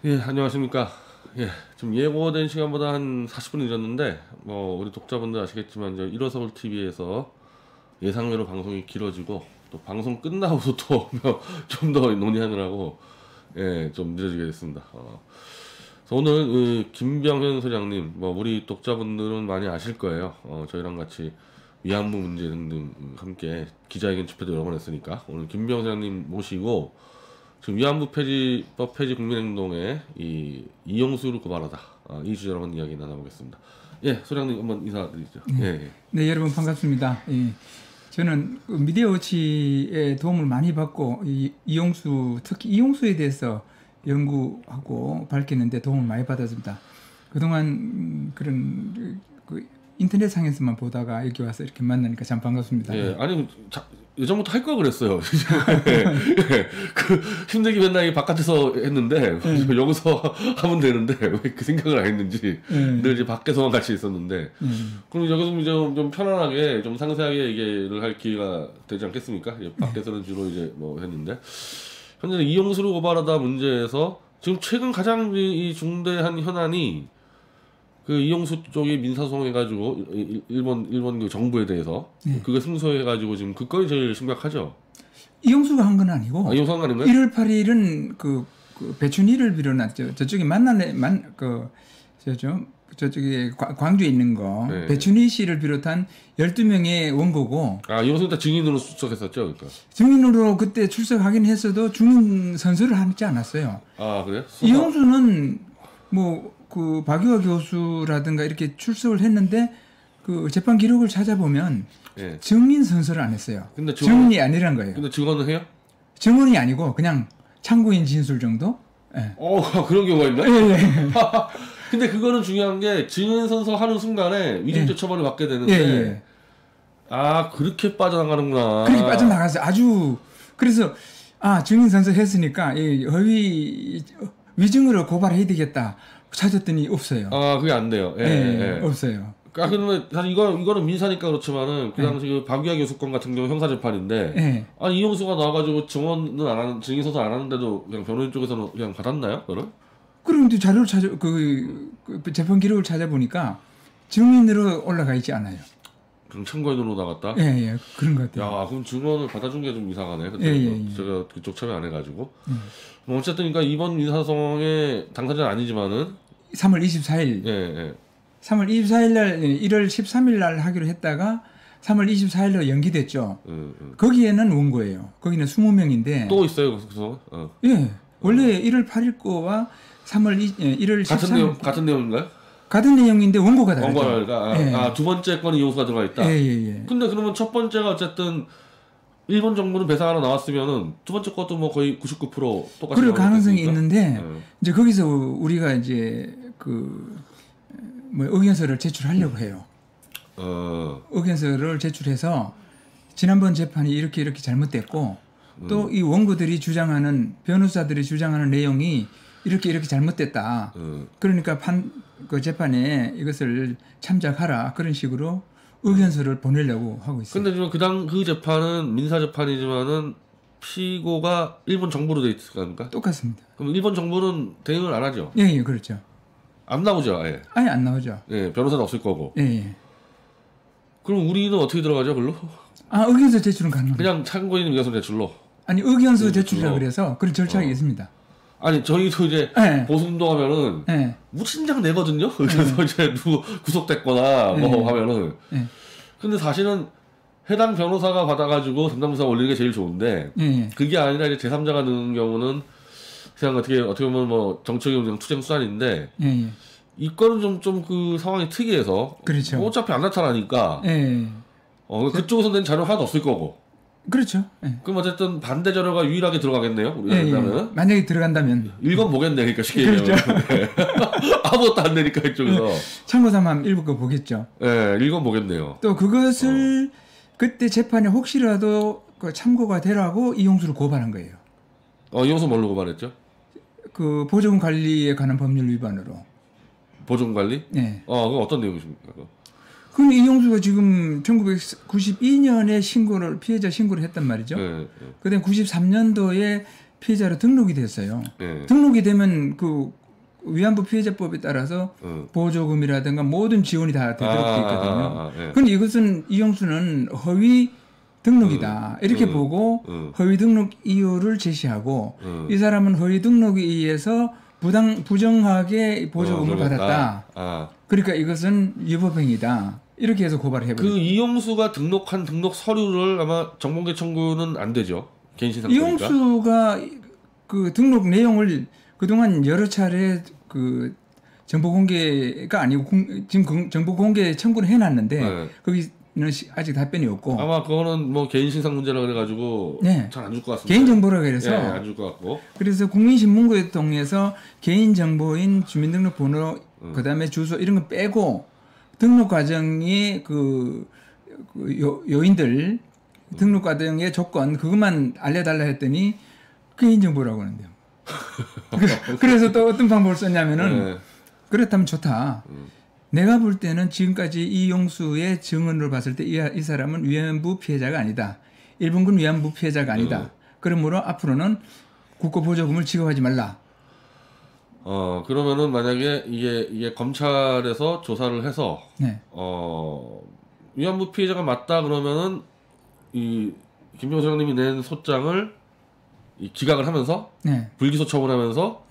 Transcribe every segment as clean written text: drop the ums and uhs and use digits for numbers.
예, 안녕하십니까. 예, 좀 예고된 시간보다 한 40분 늦었는데, 우리 독자분들 아시겠지만, 저 일어서울 TV에서 예상외로 방송이 길어지고, 또 방송 끝나고도 또 좀 더 논의하느라고, 예, 좀 늦어지게 됐습니다. 그래서 오늘, 김병현 소장님, 우리 독자분들은 많이 아실 거예요. 저희랑 같이 위안부 문제 등등 함께 기자회견 집회도 여러 번 했으니까, 오늘 김병현 소장님 모시고, 지금 위안부 법 폐지 국민행동에 이용수를 고발하다, 이 주제로 한번 이야기 나눠보겠습니다. 예, 소장님 한번 인사드리죠. 예. 네, 여러분 반갑습니다. 예, 저는 미디어워치의 도움을 많이 받고 이용수, 특히 이용수에 대해서 연구하고 밝히는데 도움을 많이 받았습니다. 그동안 그런 인터넷상에서만 보다가 여기 와서 이렇게 만나니까 참 반갑습니다. 예, 아니 예전부터 할 걸 그랬어요. 예, 힘들게 맨날 바깥에서 했는데 여기서 하면 되는데 왜 그 생각을 안 했는지 늘 이제 밖에서만 같이 있었는데 그럼 여기서 이제 좀 편안하게 좀 상세하게 얘기를 할 기회가 되지 않겠습니까? 밖에서는 주로 이제 했는데 현재 이용수를 고발하다 문제에서 지금 최근 가장 이 중대한 현안이 그 이용수 쪽이 민사소송해가지고 일본 그 정부에 대해서 그거 승소해가지고 지금 그 건이 제일 심각하죠. 이용수가 한 건 아니고. 이용수 한 거 아닌가요? 1월 8일은 그 배춘희를 빌어놨죠. 저쪽에 저쪽에 광주에 있는 거 배춘희 씨를 비롯한 12명의 원고고. 이용수 다 증인으로 출석했었죠, 그러니까. 증인으로 그때 출석하긴 했어도 증인 선서를 하지 않았어요. 그래요? 이용수는 그 박유화 교수라든가 이렇게 출석을 했는데 그 재판 기록을 찾아보면 증인 선서를 안 했어요. 근데 증인이 아니란 거예요. 근데 증언은 해요? 증언이 아니고 그냥 참고인 진술 정도? 예. 그런 경우가 있나? 예. 근데 그거는 중요한 게 증인 선서 하는 순간에 위증죄 처벌을 받게 되는데 그렇게 빠져나가는구나. 그렇게 빠져나가서 그래서 증인 선서 했으니까 위증으로 고발해야 되겠다. 찾았더니 없어요. 그게 안 돼요. 없어요. 그러면 사실 이거는 민사니까 그렇지만은 그 당시 그 박유하 교수 건 같은 경우 형사재판인데 이용수가 나와가지고 증언은 안 하는 증인 선서 안 하는데도 그냥 변호인 쪽에서는 그냥 받았나요? 그거를? 그럼 이제 자료를 그 재판 기록을 찾아보니까 증인으로 올라가 있지 않아요. 그럼 참고인으로 나갔다? 예, 그런 것 같아요. 그럼 증언을 받아준 게 좀 이상하네. 제가 그쪽 참여 안 해가지고. 어쨌든 그러니까 이번 민사소송의 당사자는 아니지만은 3월 24일. 3월 24일 날 1월 13일 날 하기로 했다가 3월 24일로 연기됐죠. 거기에는 원고예요. 거기는 20명인데. 또 있어요, 구속소송? 원래 1월 8일 거와 1월 13일 같은 내용인가요? 같은 내용인데 원고가 다르죠. 원고가 두 번째 건은 이용수가 들어가 있다. 근데 그러면 첫 번째가 어쨌든 일본 정부는 배상하러 나왔으면은 두 번째 것도 거의 99% 똑같이 그럴 가능성이 있는데 이제 거기서 우리가 이제 의견서를 제출하려고 해요. 의견서를 제출해서 지난번 재판이 이렇게 잘못됐고 또 이 원고들이 변호사들이 주장하는 내용이 이렇게 잘못됐다. 그러니까 그 재판에 이것을 참작하라. 그런 식으로 의견서를 보내려고 하고 있어요. 근데 지금 그 재판은 민사재판이지만은 피고가 일본 정부로 돼 있을까? 똑같습니다. 그럼 일본 정부는 대응을 안 하죠? 예, 그렇죠. 안 나오죠, 아예? 아예 안 나오죠. 변호사는 없을 거고. 그럼 우리는 어떻게 들어가죠, 그걸로? 의견서 제출은 가능합니다. 그냥 참고인 의견서 제출로? 아니, 의견서 제출이라 그래서 그런 절차가 있습니다. 아니, 저희도 이제 보수운동하면은 무진장 내거든요. 그래서 이제 누구 구속됐거나 하면은. 근데 사실은 해당 변호사가 받아가지고 담당부사가 올리는 게 제일 좋은데 그게 아니라 이제 제3자가 넣는 경우는 그냥 어떻게 보면 정책의 그냥 투쟁 수단인데 이 건은 좀 그 상황이 특이해서 그렇죠. 어차피 안 나타나니까 그쪽에서 낸 자료 하나도 없을 거고. 그렇죠. 그럼 어쨌든 반대 자료가 유일하게 들어가겠네요. 우리가 된다면. 만약에 들어간다면. 읽어보겠네. 그러니까 쉽게 얘기하면. 아무것도 안 되니까 이쪽에서. 참고삼아 한번 읽어보겠죠. 읽어보겠네요. 또 그것을 그때 재판에 혹시라도 참고가 되라고 이용수를 고발한 거예요. 이용수 뭘로 고발했죠? 그 보조금 관리에 관한 법률 위반으로. 보조금 관리? 그건 어떤 내용이십니까? 그럼 이용수가 지금 1992년에 피해자 신고를 했단 말이죠. 그다음 93년도에 피해자로 등록이 됐어요. 예. 등록이 되면 그 위안부 피해자법에 따라서 보조금이라든가 모든 지원이 다 되도록 돼 있거든요. 예. 그런데 이것은 이용수는 허위 등록이다 이렇게 보고 허위 등록 이유를 제시하고 이 사람은 허위 등록에 의해서 부정하게 보조금을 받았다. 그러니까 이것은 위법행위다. 이렇게 해서 고발을 해버렸어요. 그 이용수가 등록한 등록 서류를 아마 정보공개 청구는 안 되죠. 개인신상법이니까. 이용수가 그 등록 내용을 그동안 여러 차례 그 정보 공개가 아니고 지금 정보 공개 청구를 해놨는데 네. 거기는 아직 답변이 없고 아마 그거는 뭐 개인신상 문제라 그래가지고 네. 잘 안 줄 것 같습니다. 개인정보라 그래서 예, 안 줄 것 같고. 그래서 국민신문고에 통해서 개인정보인 주민등록번호 그다음에 주소 이런 거 빼고 등록 과정의 그 요인들 등록 과정의 조건 그것만 알려달라 했더니 개인정보라고 하는데요. 그래서 또 어떤 방법을 썼냐면은 네. 그렇다면 좋다. 내가 볼 때는 지금까지 이용수의 증언을 봤을 때 이 사람은 위안부 피해자가 아니다. 일본군 위안부 피해자가 아니다. 그러므로 앞으로는 국고보조금을 지급하지 말라. 그러면은 만약에 이게 검찰에서 조사를 해서 네. 위안부 피해자가 맞다 그러면은 이 김병호 소장님이 낸 소장을 기각을 하면서 네. 불기소 처분하면서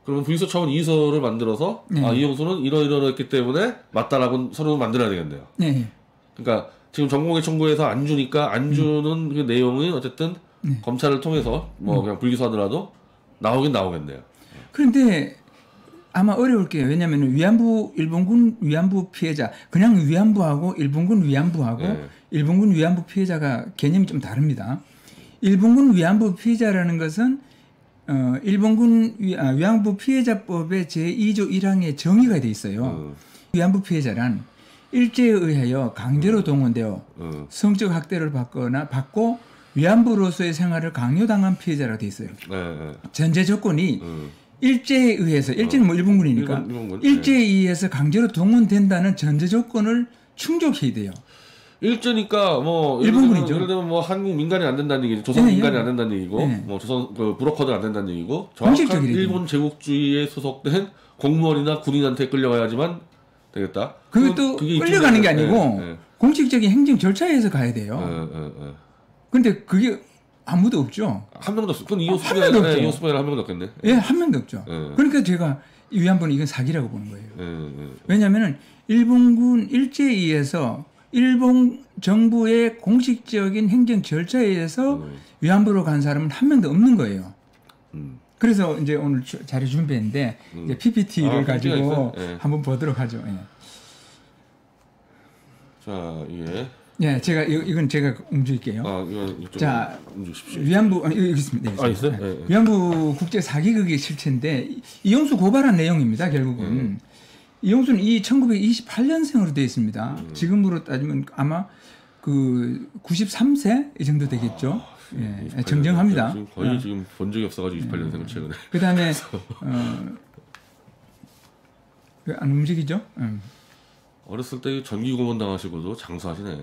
그러면 불기소 처분 이의서를 만들어서 네. 이용수는 이러이러했기 때문에 맞다라고 서류 만들어야 되겠네요. 네. 그러니까 지금 정보공개 청구에서 안 주니까 안 주는 그 내용이 어쨌든 검찰을 통해서 뭐 그냥 불기소하더라도 나오긴 나오겠네요. 그런데 아마 어려울 게요. 왜냐하면 일본군 위안부 피해자 그냥 위안부하고 일본군 위안부하고 네. 일본군 위안부 피해자가 개념이 좀 다릅니다. 일본군 위안부 피해자라는 것은 일본군 위안부 피해자법의 제2조 1항에 정의가 돼 있어요. 위안부 피해자란 일제에 의하여 강제로 동원되어 성적 학대를 받고 위안부로서의 생활을 강요당한 피해자라고 돼 있어요. 네. 전제 조건이 일제에 의해서 일제는 뭐 일본군이니까 일본군. 일제에 의해서 강제로 동원된다는 전제 조건을 충족해야 돼요. 일제니까 뭐 일본군이죠. 예를 들면 뭐 한국 민간이 안 된다는 얘기죠. 조선 네, 민간이 안 된다는 얘기고, 네. 뭐 조선 그 브로커들 안 된다는 얘기고, 정확한 공식적인 일본 제국주의에 소속된 공무원이나 군인한테 끌려가야지만 되겠다. 그것도 그게 끌려가는 게 아니고 네. 공식적인 행정 절차에 의해서 가야 돼요. 네. 근데 그게 아무도 없죠. 한 명도 없어. 그건 한 명도 없죠. 이호수배는 한 명도 없겠네. 예, 한 명도 없죠. 네. 그러니까 제가 이 위안부는 이건 사기라고 보는 거예요. 네. 왜냐하면 일본군 일제에 의해서 일본 정부의 공식적인 행정 절차에 의해서 위안부로 간 사람은 한 명도 없는 거예요. 그래서 이제 오늘 자료 준비했는데 이제 PPT를 가지고 한번 보도록 하죠. 예. 자, 이게 예, 이건 제가 옮길게요. 이건 자, 옮기십시오. 위안부 여기 있습니다. 여기 있어요? 있습니다. 네. 위안부 국제 사기극의 실체인데 이용수 고발한 내용입니다. 결국은 이용수는 이 1928년생으로 되어 있습니다. 지금으로 따지면 아마 그 93세 이 정도 되겠죠. 예, 정정합니다. 지금 거의 지금 본 적이 없어가지고 28년생을 최근에. 그다음에 안 움직이죠? 어렸을 때 전기고문 당하시고도 장수하시네.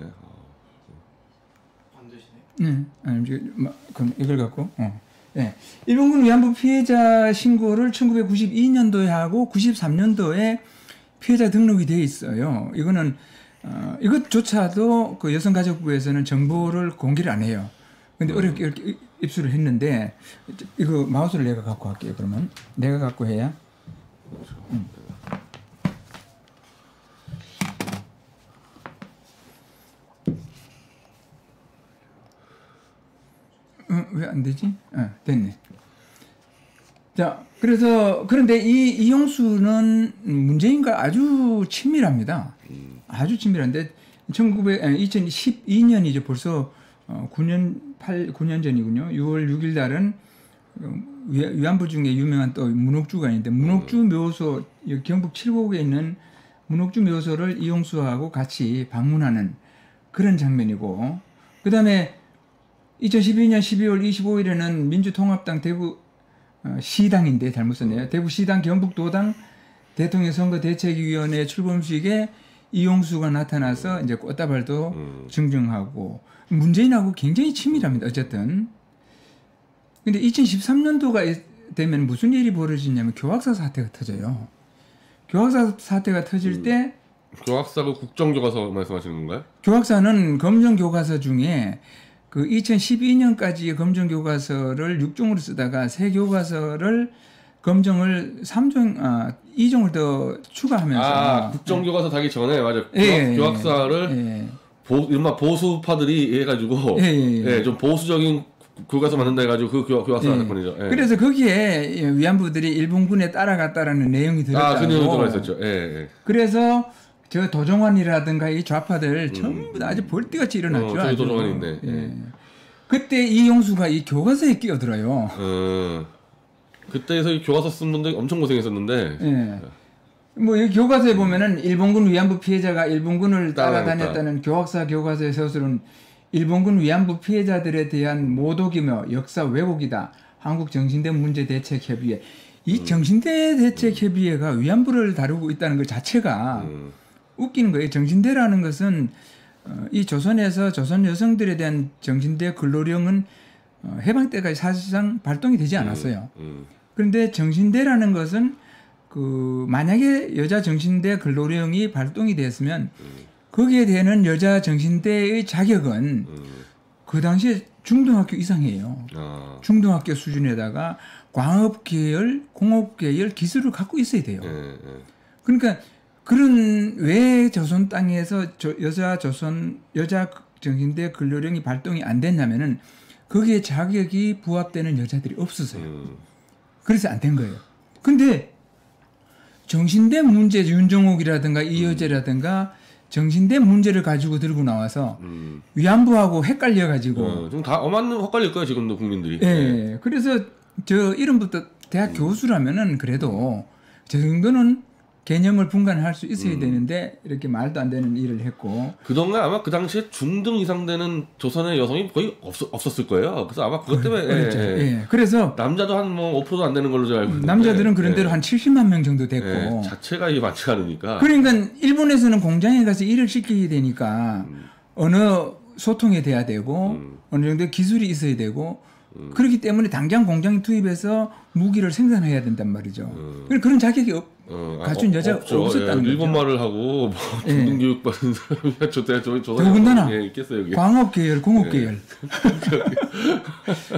네, 그럼 이걸 갖고. 네. 일본군 위안부 피해자 신고를 1992년도에 하고 93년도에 피해자 등록이 돼 있어요. 이거는 이것조차도 그 여성가족부에서는 정보를 공개를 안 해요. 근데 어렵게 이렇게 입수를 했는데 이거 마우스를 내가 갖고 할게요. 그러면 내가 갖고 해야. 왜 안 되지? 됐네. 자, 그런데 이 이용수는 문재인과 아주 친밀합니다. 아주 친밀한데 2012년이죠. 벌써 9년 전이군요. 6월 6일 날은 위안부 중에 유명한 또 문옥주가 있는데 문옥주 묘소 경북 칠곡에 있는 문옥주 묘소를 이용수하고 같이 방문하는 그런 장면이고 그다음에 2012년 12월 25일에는 민주통합당 대구 시당인데 잘못 썼네요. 대구시당 경북도당 대통령 선거 대책위원회 출범식에 이용수가 나타나서 이제 꽃다발도 증정하고 문재인하고 굉장히 친밀합니다. 어쨌든 근데 2013년도가 되면 무슨 일이 벌어지냐면 교학사 사태가 터져요. 교학사 사태가 터질 때 교학사가 국정교과서 말씀하시는 건가요? 교학사는 검정교과서 중에 그 2012년까지의 검정교과서를 6종으로 쓰다가 새 교과서를 검정을 2종을 더 추가하면서 국정교과서 가기 전에 맞아. 예, 교학사를 이른바 보수파들이 해가지고 좀 보수적인 교과서 만든다 해가지고 그 교학사 사건이죠. 예. 그래서 거기에 위안부들이 일본군에 따라갔다라는 내용이 들었다고. 그 내용이 들어있었죠. 예. 그래서 저 도종환이라든가 이 좌파들 전부 다 아주 볼띠같이 일어났죠. 저기 도종환이 있네. 예. 그때 이용수가 이 교과서에 끼어들어요. 그때에서 이 교과서 쓴 분들 엄청 고생했었는데. 예. 뭐 이 교과서에 보면은 일본군 위안부 피해자가 일본군을 따라다녔다는 교학사 교과서의 서술은 일본군 위안부 피해자들에 대한 모독이며 역사 왜곡이다. 한국 정신대 문제 대책 협의회. 이 정신대 대책 협의회가 위안부를 다루고 있다는 것 자체가 웃기는 거예요. 정신대라는 것은 이 조선에서 조선 여성들에 대한 정신대 근로령은 해방 때까지 사실상 발동이 되지 않았어요. 그런데 정신대라는 것은 그 만약에 여자 정신대 근로령이 발동이 됐으면 거기에 되는 여자 정신대의 자격은 그 당시에 중등학교 이상이에요. 중등학교 수준에다가 광업계열, 공업계열 기술을 갖고 있어야 돼요. 그러니까 그런 왜 조선 땅에서 여자 정신대 근로령이 발동이 안 됐냐면은 거기에 자격이 부합되는 여자들이 없었어요. 그래서 안 된 거예요. 근데 정신대 문제 윤정옥이라든가 이효재라든가 정신대 문제를 가지고 들고 나와서 위안부하고 헷갈려 가지고 지금 다 어마는 헷갈릴 거예요 지금도 국민들이. 예. 그래서 저 이름부터 대학 교수라면은 그래도 저 정도는 개념을 분간할 수 있어야 되는데 이렇게 말도 안 되는 일을 했고 그동안 아마 그 당시에 중등 이상 되는 조선의 여성이 거의 없었을 거예요. 그래서 아마 그것 때문에 그렇죠. 그래서 남자도 한 뭐 5%도 안 되는 걸로 제가 알고 있는데 남자들은 그런 대로 한 70만 명 정도 됐고 자체가 이게 많지 않으니까. 그러니까 일본에서는 공장에 가서 일을 시키게 되니까 어느 소통이 돼야 되고 어느 정도 기술이 있어야 되고 그렇기 때문에 당장 공장에 투입해서 무기를 생산해야 된단 말이죠. 그런 자격이 갖춘 여자가 없었다는 거죠. 일본말을 하고 뭐 중등 교육 받은 사람이 더군다나 있겠어요. 광업 계열, 공업 계열.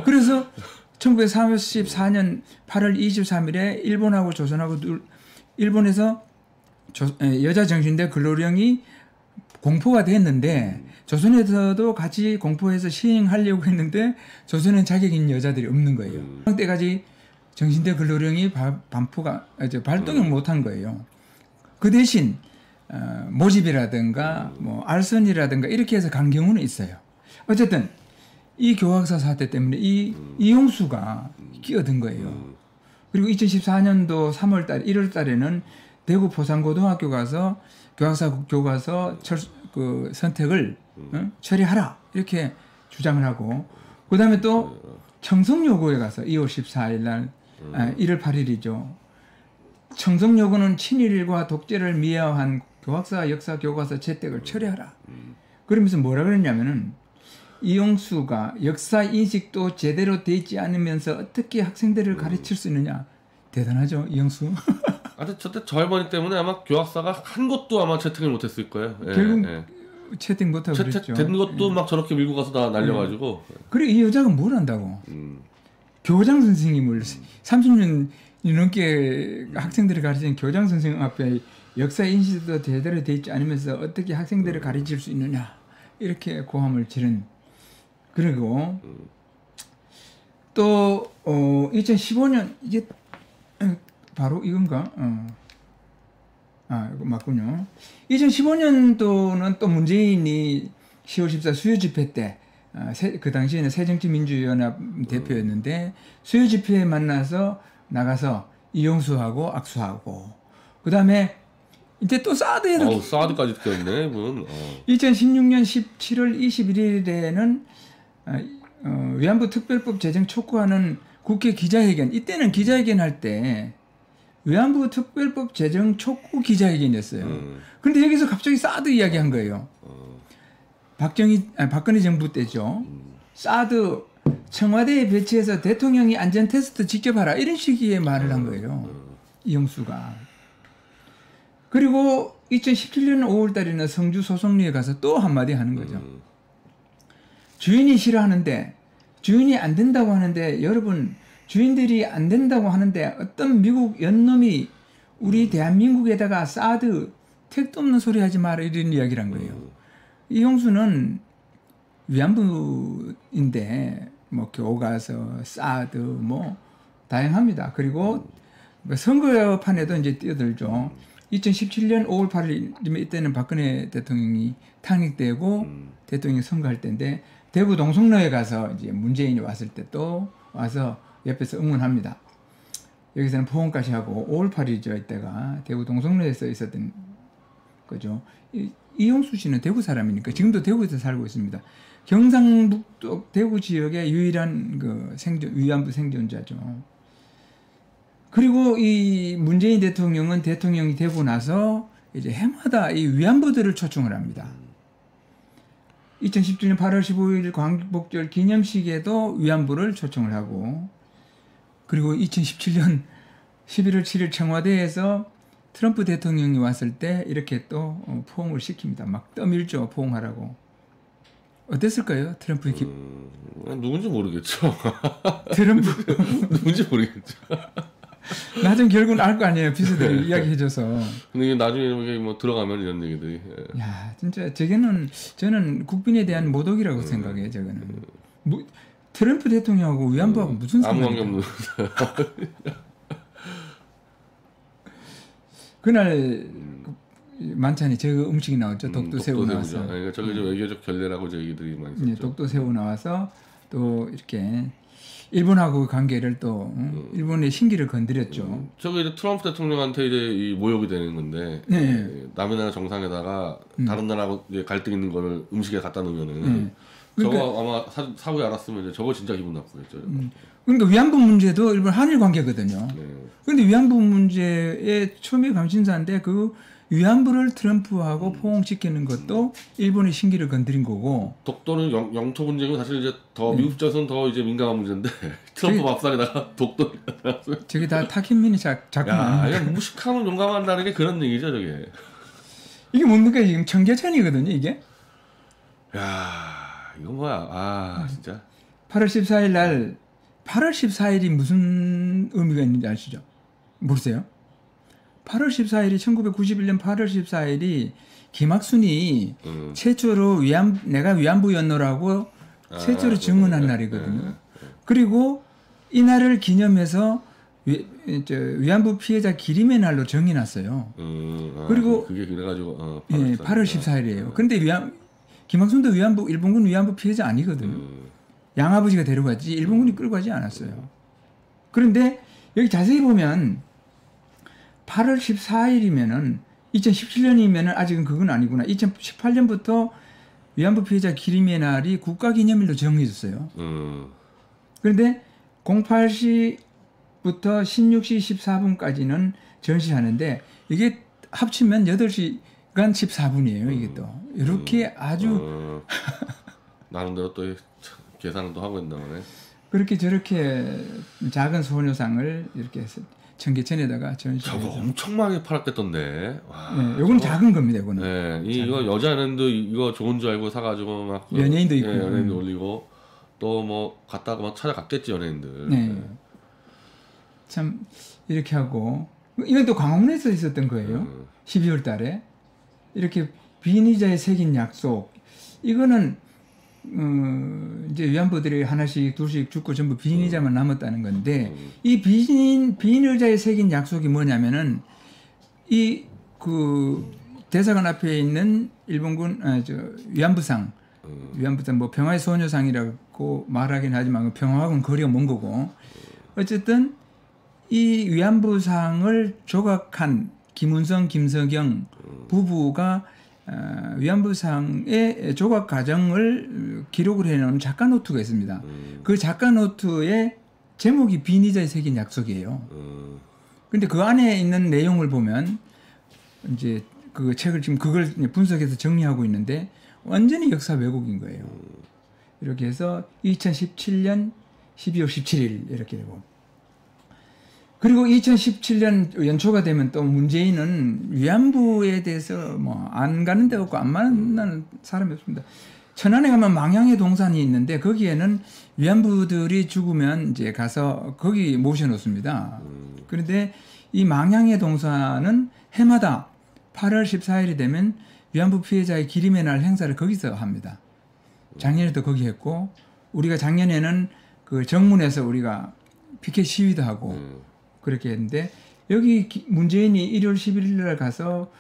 그래서 1934년 8월 23일에 일본하고 조선하고 일본에서 여자 정신대 근로령이 공포가 됐는데 조선에서도 같이 공포해서 시행하려고 했는데 조선은 자격 있는 여자들이 없는 거예요. 그때까지 정신대 근로령이 발동을 못한 거예요. 그 대신 모집이라든가 뭐 알선이라든가 이렇게 해서 간 경우는 있어요. 어쨌든 이 교학사 사태 때문에 이용수가 끼어든 거예요. 그리고 2014년도 3월달, 1월달에는 대구 포상고등학교 가서 교학사 교과서 선택을 처리하라 이렇게 주장을 하고 그 다음에 또 청성여고에 가서 2월 14일 날 1월 8일이죠. 청성여고는 친일과 독재를 미화한 교학사 역사 교과서 채택을 처리하라. 그러면서 뭐라 그랬냐면은 이용수가 역사 인식도 제대로 되지 않으면서 어떻게 학생들을 가르칠 수 있느냐. 대단하죠, 이용수. 저 할머니 때문에 아마 교학사가 한 곳도 아마 채택을 못했을 거예요. 결국 채택 못하고 그랬죠. 된 것도 막 저렇게 밀고 가서 다 날려가지고. 그리고 이 여자가 뭘 한다고? 교장 선생님을 30년 넘게 학생들을 가르치는 교장 선생님 앞에 역사 인식도 제대로 되어 있지 않으면서 어떻게 학생들을 가르칠 수 있느냐 이렇게 고함을 지른. 그리고 또 2015년 이게 바로 이건가? 이거 맞군요. 2015년도는 또 문재인이 10월 14일 수요 집회 때 그 당시에는 새정치민주연합 대표였는데 수요 집회에 나가서 이용수하고 악수하고 그 다음에 이제 또 사드에도 사드까지 꼈네 문. 2016년 17월 21일에는 위안부 특별법 제정 촉구하는 국회 기자회견. 이때는 기자회견 할 때 위안부 특별법 제정 촉구 기자회견이었어요. 그런데 여기서 갑자기 사드 이야기한 거예요. 박근혜 정부 때죠. 사드 청와대에 배치해서 대통령이 안전 테스트 직접 하라 이런 식의 말을 한 거예요. 이용수가. 그리고 2017년 5월 달에는 성주 소송리에 가서 또 한마디 하는 거죠. 주인이 싫어하는데 주인이 안 된다고 하는데 여러분 주인들이 안 된다고 하는데 어떤 미국 연놈이 우리 대한민국에다가 사드 택도 없는 소리 하지 마라 이런 이야기를 한 거예요. 이용수는 위안부인데 뭐 교과서, 사드 뭐 다양합니다. 그리고 선거판에도 이제 뛰어들죠. 2017년 5월 8일 이때는 박근혜 대통령이 탄핵되고 대통령이 선거할 때인데 대구 동성로에 가서 이제 문재인이 왔을 때 또 와서 옆에서 응원합니다. 여기서는 포옹까지 하고 5월 8일이죠. 이때가 대구 동성로에서 있었던 거죠. 이용수 씨는 대구 사람이니까 지금도 대구에서 살고 있습니다. 경상북도 대구 지역의 유일한 그 위안부 생존자죠. 그리고 이 문재인 대통령은 대통령이 되고 나서 이제 해마다 이 위안부들을 초청을 합니다. 2017년 8월 15일 광복절 기념식에도 위안부를 초청을 하고, 그리고 2017년 11월 7일 청와대에서 트럼프 대통령이 왔을 때 이렇게 또 포옹을 시킵니다. 막 떠밀죠, 포옹하라고. 어땠을까요? 트럼프의 누군지 모르겠죠. 트럼프 누군지 모르겠죠. 나중 결국은 알 거 아니에요. 비서들이 이야기해줘서. 근데 이게 나중에 이게 뭐 들어가면 이런 얘기들이. 야, 진짜 저는 국빈에 대한 모독이라고 생각해요. 저거는. 뭐, 트럼프 대통령하고 위안부하고 무슨 아무 상관이 관계 없는. 그날 만찬에 저 음식이 나왔죠. 독도새우 나와서. 그러니까 저게 좀 외교적 결례라고 저 얘기들이 많이 있었죠. 네, 독도새우 나와서 또 이렇게 일본하고 관계를 또 일본의 신기를 건드렸죠. 저게 이제 트럼프 대통령한테 이제 이 모욕이 되는 건데, 네. 남의 나라 정상에다가 다른 나라하고 이제 갈등 있는 거를 음식에 갖다 놓으면은 그러니까, 저거 아마 사후에 알았으면 이제 저거 진짜 기분 나쁘겠죠. 그러니까 위안부 문제도 일본 한일 관계거든요. 네. 그런데 위안부 문제의 초미 감신사인데 그 위안부를 트럼프하고 포옹시키는 것도 일본의 신기를 건드린 거고. 독도는 영토 문제고 사실 이제 더 미국 입장에서는 더 이제 민감한 문제인데 트럼프 밥상에다가 독도. 저게 다 타키민이 작품 야, 아닙니까? 그냥 무식하면 용감한다는 게 그런 얘기죠, 저게. 이게 뭡니까 지금 청계천이거든요, 이게. 야, 이거 뭐야? 아, 진짜. 8월 14일 날 8월 14일이 무슨 의미가 있는지 아시죠? 모르세요? 8월 14일이 1991년 8월 14일이 김학순이 최초로 내가 위안부였노라고 최초로 증언한 날이거든요. 그리고 이 날을 기념해서 위안부 피해자 기림의 날로 정해놨어요. 그리고 그게 그래가지고 8월 14일이에요. 그런데 김학순도 일본군 위안부 피해자 아니거든요. 양아버지가 데려갔지 일본군이 끌고 가지 않았어요. 그런데 여기 자세히 보면 8월 14일이면은 2017년이면은 아직은 그건 아니구나. 2018년부터 위안부 피해자 기림의 날이 국가기념일로 정해졌어요. 그런데 08시부터 16시 14분까지는 전시하는데 이게 합치면 8시간 14분이에요. 이게 또 이렇게 아주 나름대로 또 계산을 또 하고 있나 보네. 그렇게 저렇게 작은 소녀상을 이렇게 청계천에다가 전시해서. 저거 엄청 많이 팔았겠던데. 와, 네, 요건 작은 겁니다. 이거는. 네, 이거 여자는도 이거 좋은 줄 알고 사가지고 막 연예인도 있고, 연예인도 올리고 또 뭐 갔다가 막 찾아갔겠지 연예인들. 네. 참 이렇게 하고 이건 또 광화문에서 있었던 거예요. 12월 달에 이렇게 비니자에 새긴 약속. 이거는 이제 위안부들이 하나씩 둘씩 죽고 전부 비인의자만 남았다는 건데 이 비인의자에 새긴 약속이 뭐냐면은 이 그 대사관 앞에 있는 일본군 위안부상 뭐 평화의 소녀상이라고 말하긴 하지만 평화하고는 거리가 먼 거고 어쨌든 이 위안부상을 조각한 김은성, 김석영 부부가 위안부상의 조각 과정을 기록을 해놓은 작가 노트가 있습니다. 그 작가 노트의 제목이 비니자에 새긴 약속이에요. 근데 그 안에 있는 내용을 보면 이제 그 책을 지금 그걸 분석해서 정리하고 있는데 완전히 역사 왜곡인 거예요. 이렇게 해서 2017년 12월 17일 이렇게 되고 그리고 2017년 연초가 되면 또 문재인은 위안부에 대해서 뭐 안 가는 데 없고 안 만나는 사람이 없습니다. 천안에 가면 망향의 동산이 있는데 거기에는 위안부들이 죽으면 이제 가서 거기 모셔놓습니다. 그런데 이 망향의 동산은 해마다 8월 14일이 되면 위안부 피해자의 기림의 날 행사를 거기서 합니다. 작년에도 거기 했고 우리가 작년에는 그 정문에서 우리가 피켓 시위도 하고 그렇게 했는데 여기 문재인이 1월 11일 날 가서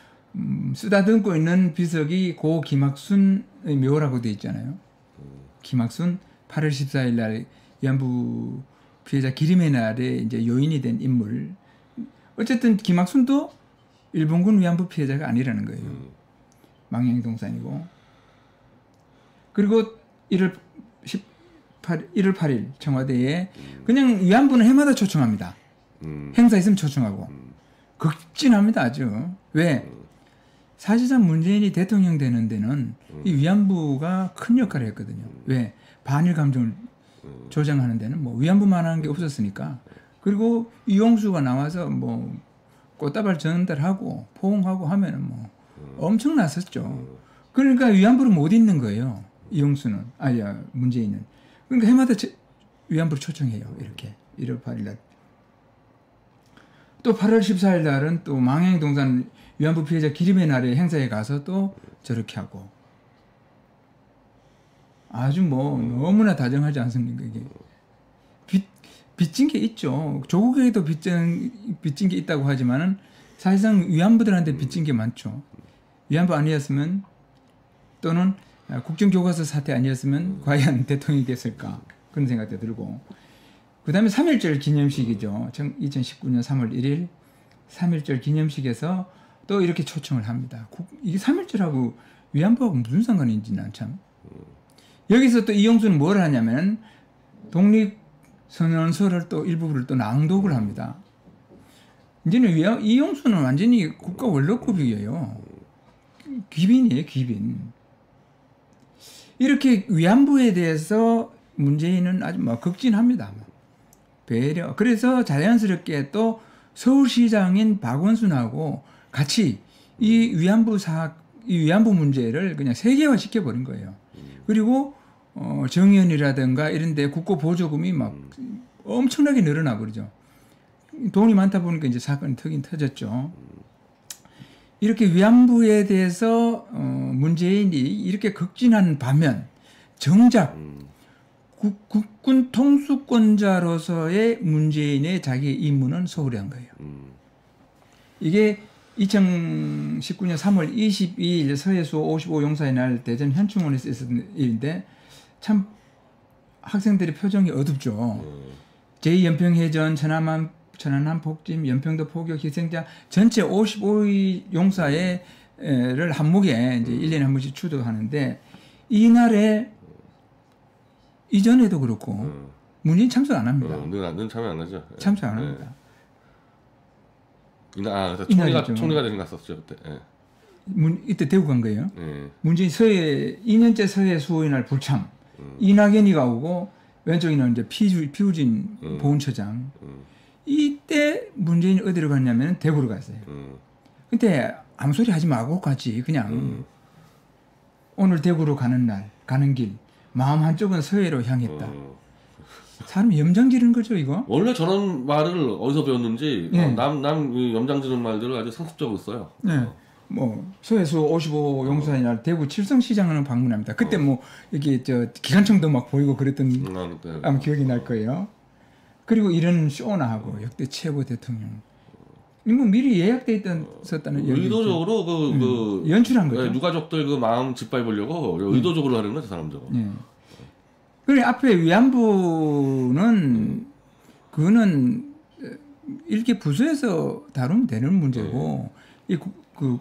쓰다듬고 있는 비석이 고 김학순의 묘라고 돼 있잖아요. 김학순 8월 14일 날 위안부 피해자 기림의 날에 이제 요인이 된 인물. 어쨌든 김학순도 일본군 위안부 피해자가 아니라는 거예요. 망향 동산이고. 그리고 1월 8일 청와대에 그냥 위안부는 해마다 초청합니다. 행사 있으면 초청하고. 극진합니다 아주. 왜? 사실상 문재인이 대통령 되는 데는 이 위안부가 큰 역할을 했거든요. 왜? 반일 감정을 조장하는 데는 뭐 위안부만 하는 게 없었으니까. 그리고 이용수가 나와서 뭐 꽃다발 전달하고 포옹하고 하면은 뭐 엄청났었죠. 그러니까 위안부를 못 잇는 거예요. 이용수는 아니야 문재인은. 그러니까 해마다 위안부를 초청해요. 이렇게 1월 8일 날. 또 8월 14일 날은 또 망향동산 위안부 피해자 기림의 날에 행사에 가서 또 저렇게 하고 아주 뭐 너무나 다정하지 않습니까 이게. 빚진 게 있죠. 조국에도 빚진 게 있다고 하지만은 사실상 위안부들한테 빚진 게 많죠. 위안부 아니었으면 또는 국정교과서 사태 아니었으면 과연 대통령이 됐을까 그런 생각도 들고 그 다음에 3.1절 기념식이죠. 2019년 3월 1일 3.1절 기념식에서 또 이렇게 초청을 합니다. 이게 3.1절하고 위안부하고 무슨 상관인지 난 참. 여기서 또 이용수는 뭘 하냐면 독립선언서를 또 일부를 또 낭독을 합니다. 이제는 이용수는 완전히 국가 원로급이에요. 귀빈이에요, 귀빈. 이렇게 위안부에 대해서 문재인은 아주 뭐 극진합니다. 배려. 그래서 자연스럽게 또 서울시장인 박원순하고 같이 이 위안부 문제를 그냥 세계화 시켜버린 거예요. 그리고 정의연이라든가 이런데 국고 보조금이 막 엄청나게 늘어나 버리죠. 돈이 많다 보니까 이제 사건이 터졌죠. 이렇게 위안부에 대해서 문재인이 이렇게 극진한 반면 정작 국군 통수권자로서의 문재인의 자기 임무는 소홀히 한 거예요. 이게 2019년 3월 22일 서해수 55 용사의 날 대전 현충원에서 있었던 일인데 참 학생들의 표정이 어둡죠. 제2연평해전, 천안함 폭짐, 연평도 포격 희생자 전체 55위 용사를 한목에 이제 1년에 한 번씩 추도하는데 이날에 이전에도 그렇고 문재인 참석 안 합니다. 는 참여 안 하죠. 참석 안 합니다. 총리가 되신 갔었죠 그때. 이때 대구 간 거예요. 문재인 2년째 서해 수호의 날 불참. 이낙연이가 오고 왼쪽에는 이제 피우진 보훈처장. 이때 문재인이 어디로 갔냐면 대구로 갔어요. 근데 아무 소리 하지 말고 갔지. 그냥 오늘 대구로 가는 길 마음 한쪽은 서해로 향했다. 사람 염장 지르는 거죠 이거? 원래 저런 말을 어디서 배웠는지 남 염장 지르는 말들을 아주 상습적으로 써요. 네. 뭐 서해수 55 용사의 날 대구 칠성시장을 방문합니다. 그때 뭐 이렇게 기관총도 막 보이고 그랬던 아마 기억이 날 거예요. 그리고 이런 쇼나 하고 역대 최고 대통령. 뭐 미리 예약돼 있었다는 의도적으로 연출한 거죠. 유가족들 그 마음 짓밟으려고 의도적으로 하는 거죠 사람 저거. 그래 앞에 위안부는 그거는 이렇게 부서에서 다루면 되는 문제고 그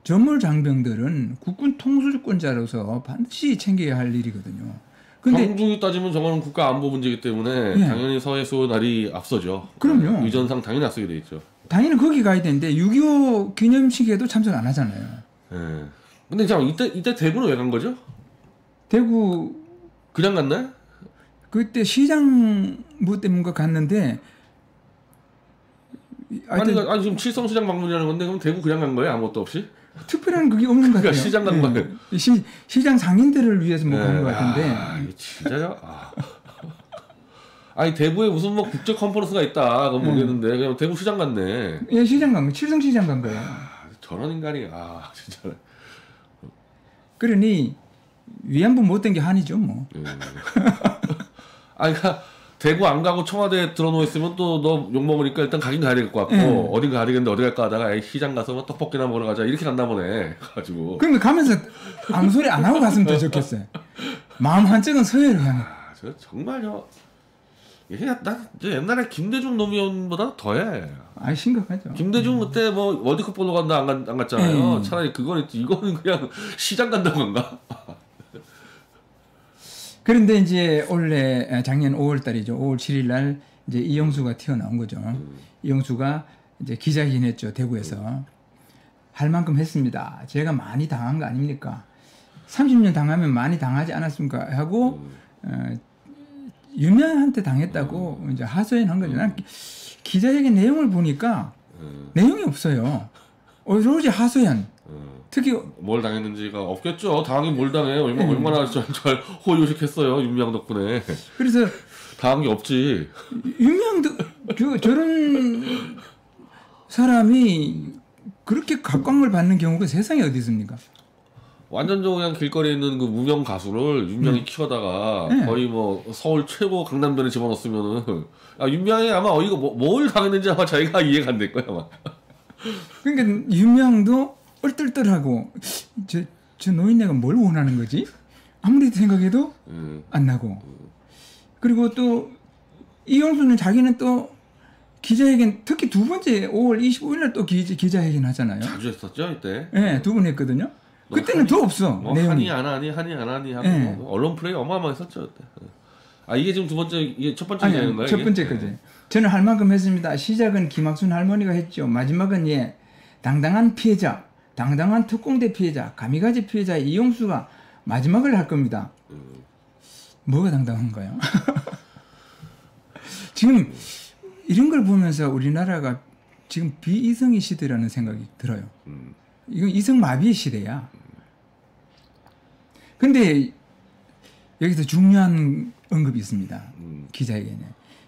전몰 장병들은 국군 통수권자로서 반드시 챙겨야 할 일이거든요. 근데 정중히 따지면 저거는 국가 안보 문제이기 때문에 당연히 서해수 날이 앞서죠. 그럼요. 유전상 당연히 앞서게 돼 있죠. 당연히 거기 가야 되는데 6.25 기념식에도 참석 안 하잖아요. 근데 참 이때 대구는 왜 간 거죠? 대구 그냥 갔나요? 그때 시장부 때문에 갔는데 아니 지금 칠성시장 방문이라는 건데 그럼 대구 그냥 간 거예요? 아무것도 없이? 특별한 그게 없는 것 같아요. 그러니까 시장 간 거예요. 시장 상인들을 위해서 뭐 간 것 같은데. 이거 진짜요? 아니 대구에 무슨 뭐 국제 컨퍼런스가 있다 그건 모르겠는데 그냥 대구 시장 갔네. 예, 시장 간 거, 칠성시장 간 거예요. 저런 인간이 진짜. 그러니 위안부 못된 게 한이죠 뭐. 그러니까 대구 안 가고 청와대에 들어놓여 있으면 또 너 욕먹으니까 일단 가긴 가야 될 것 같고 어딘가 가야 되겠는데 어디 갈까 하다가 시장 가서 뭐 떡볶이나 먹으러 가자 이렇게 갔나 보네. 가지고. 그러면 가면서 아무 소리 안 하고 갔으면 더 좋겠어요. 마음 한쪽은 서해로 향해. 저 정말요. 이게 나 옛날에 김대중 노무현보다 더해. 심각하죠. 김대중 그때 뭐 월드컵 보러 간다 안 갔잖아요. 차라리 그건 있지. 이거는 그냥 시장 간다고 한가? 그런데 이제 원래 작년 5월 달이죠. 5월 7일 날 이제 이영수가 튀어나온 거죠. 이영수가 이제 기자회견했죠. 대구에서. 할 만큼 했습니다. 제가 많이 당한 거 아닙니까? 30년 당하면 많이 당하지 않았습니까? 하고 유명한테 당했다고 이제 하소연한 거죠. 난 기자회견 내용을 보니까 내용이 없어요. 오로지 하소연. 특히 뭘 당했는지가 없겠죠. 당하긴 뭘 당해. 얼마나 잘 호요식했어요. 윤미향 덕분에. 그래서 당한 게 없지. 윤미향도 저런 사람이 그렇게 각광을 받는 경우가 세상에 어디 있습니까? 완전 그냥 길거리에 있는 그 무명 가수를 윤미향이 키워다가 거의 뭐 서울 최고 강남변에 집어넣었으면은 윤미향이 아마 어이가 뭘 당했는지 아마 자기가 이해가 안 될 거야 아마. 그러니까 윤미향도 얼떨떨하고 저 노인네가 뭘 원하는 거지? 아무리 생각해도 안 나고. 그리고 또 이영수는 자기는 또 기자회견 특히 두 번째 5월 25일 날 또 기자회견 하잖아요. 자주 했었죠 이때. 네, 두 번 했거든요. 그때는 더 없어. 뭐 내용이. 하니 안 하니 하고 뭐 언론 플레이 어마어마했었죠 그때. 이게 지금 두 번째 이게 첫 번째 되는 거예요? 첫 번째 거지. 저는 할 만큼 했습니다. 시작은 김학순 할머니가 했죠. 마지막은 당당한 피해자, 당당한 특공대 피해자, 가미가제 피해자 이용수가 마지막을 할 겁니다. 뭐가 당당한가요? 지금 이런 걸 보면서 우리나라가 지금 비이성의 시대라는 생각이 들어요. 이건 이성마비의 시대야. 근데 여기서 중요한 언급이 있습니다. 기자회견에.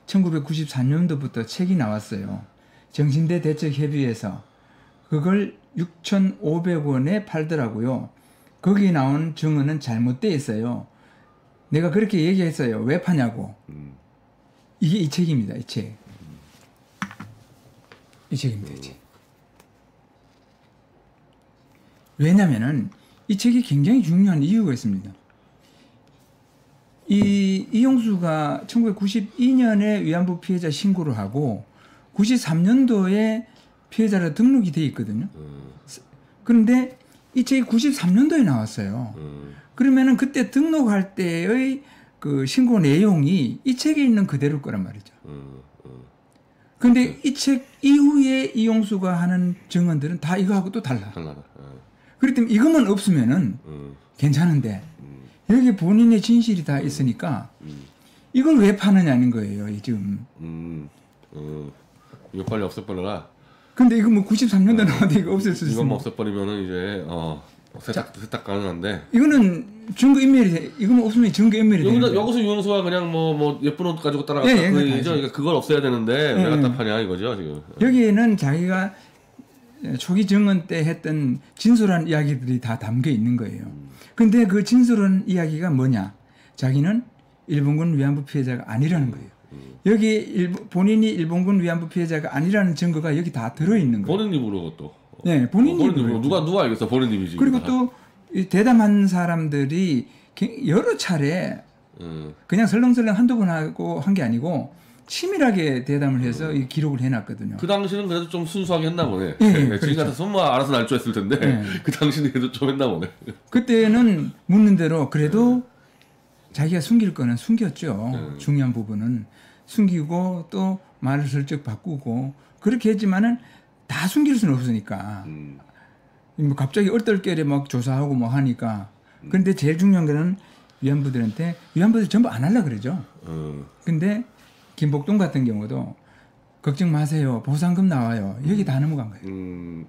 1994년도부터 책이 나왔어요. 정신대 대책협의회에서 그걸 6,500원에 팔더라고요. 거기에 나온 증언은 잘못되어 있어요. 내가 그렇게 얘기했어요. 왜 파냐고. 이게 이 책입니다. 이 책. 이 책입니다. 이 책. 왜냐면은 이 책이 굉장히 중요한 이유가 있습니다. 이용수가 1992년에 위안부 피해자 신고를 하고 93년도에 피해자로 등록이 돼 있거든요. 그런데 이 책이 93년도에 나왔어요. 그러면은 그때 등록할 때의 그 신고 내용이 이 책에 있는 그대로일 거란 말이죠. 그런데 이 책 이후에 이용수가 하는 증언들은 다 이거하고 또 달라. 그렇기 때문에 이것만 없으면은 괜찮은데 여기 본인의 진실이 다 있으니까 이걸 왜 파느냐는 거예요, 지금. 이거 빨리 없애버려라. 근데 이거 뭐 93년도 나왔는데 이거 없앨 수 있으면. 이것만 없애버리면은 이제 세탁 가능한데. 이거는 증거인멸이 돼. 이거는 없으면 증거인멸이 돼. 여기서 유영수가 그냥 뭐 예쁜 옷 가지고 따라갔다. 그 얘기죠. 그러니까 그걸 없애야 되는데 왜 갖다 파냐 이거죠 지금. 여기에는 자기가 초기 증언 때 했던 진솔한 이야기들이 다 담겨 있는 거예요. 근데 그 진솔한 이야기가 뭐냐? 자기는 일본군 위안부 피해자가 아니라는 거예요. 여기 본인이 일본군 위안부 피해자가 아니라는 증거가 여기 다 들어있는 거예요. 본인 입으로 또. 네, 본인 입으로. 누가 알겠어? 본인 입이지. 그리고 또 대담한 사람들이 여러 차례 그냥 설렁설렁 한두 번 하고 한 게 아니고 치밀하게 대담을 해서 이 기록을 해놨거든요. 그 당시는 그래도 좀 순수하게 했나 보네. 그렇죠. 지금 같았으면 뭐 알아서 날조했을 텐데 그 당시는 그래도 좀 했나 보네. 그때는 묻는 대로 그래도 자기가 숨길 거는 숨겼죠. 중요한 부분은 숨기고 또 말을 슬쩍 바꾸고 그렇게 했지만은 다 숨길 수는 없으니까. 뭐 갑자기 얼떨결에 막 조사하고 뭐 하니까. 그런데 제일 중요한 거는 위안부들 전부 안 하려 그러죠. 근데 김복동 같은 경우도 걱정 마세요. 보상금 나와요. 여기 다 넘어간 거예요.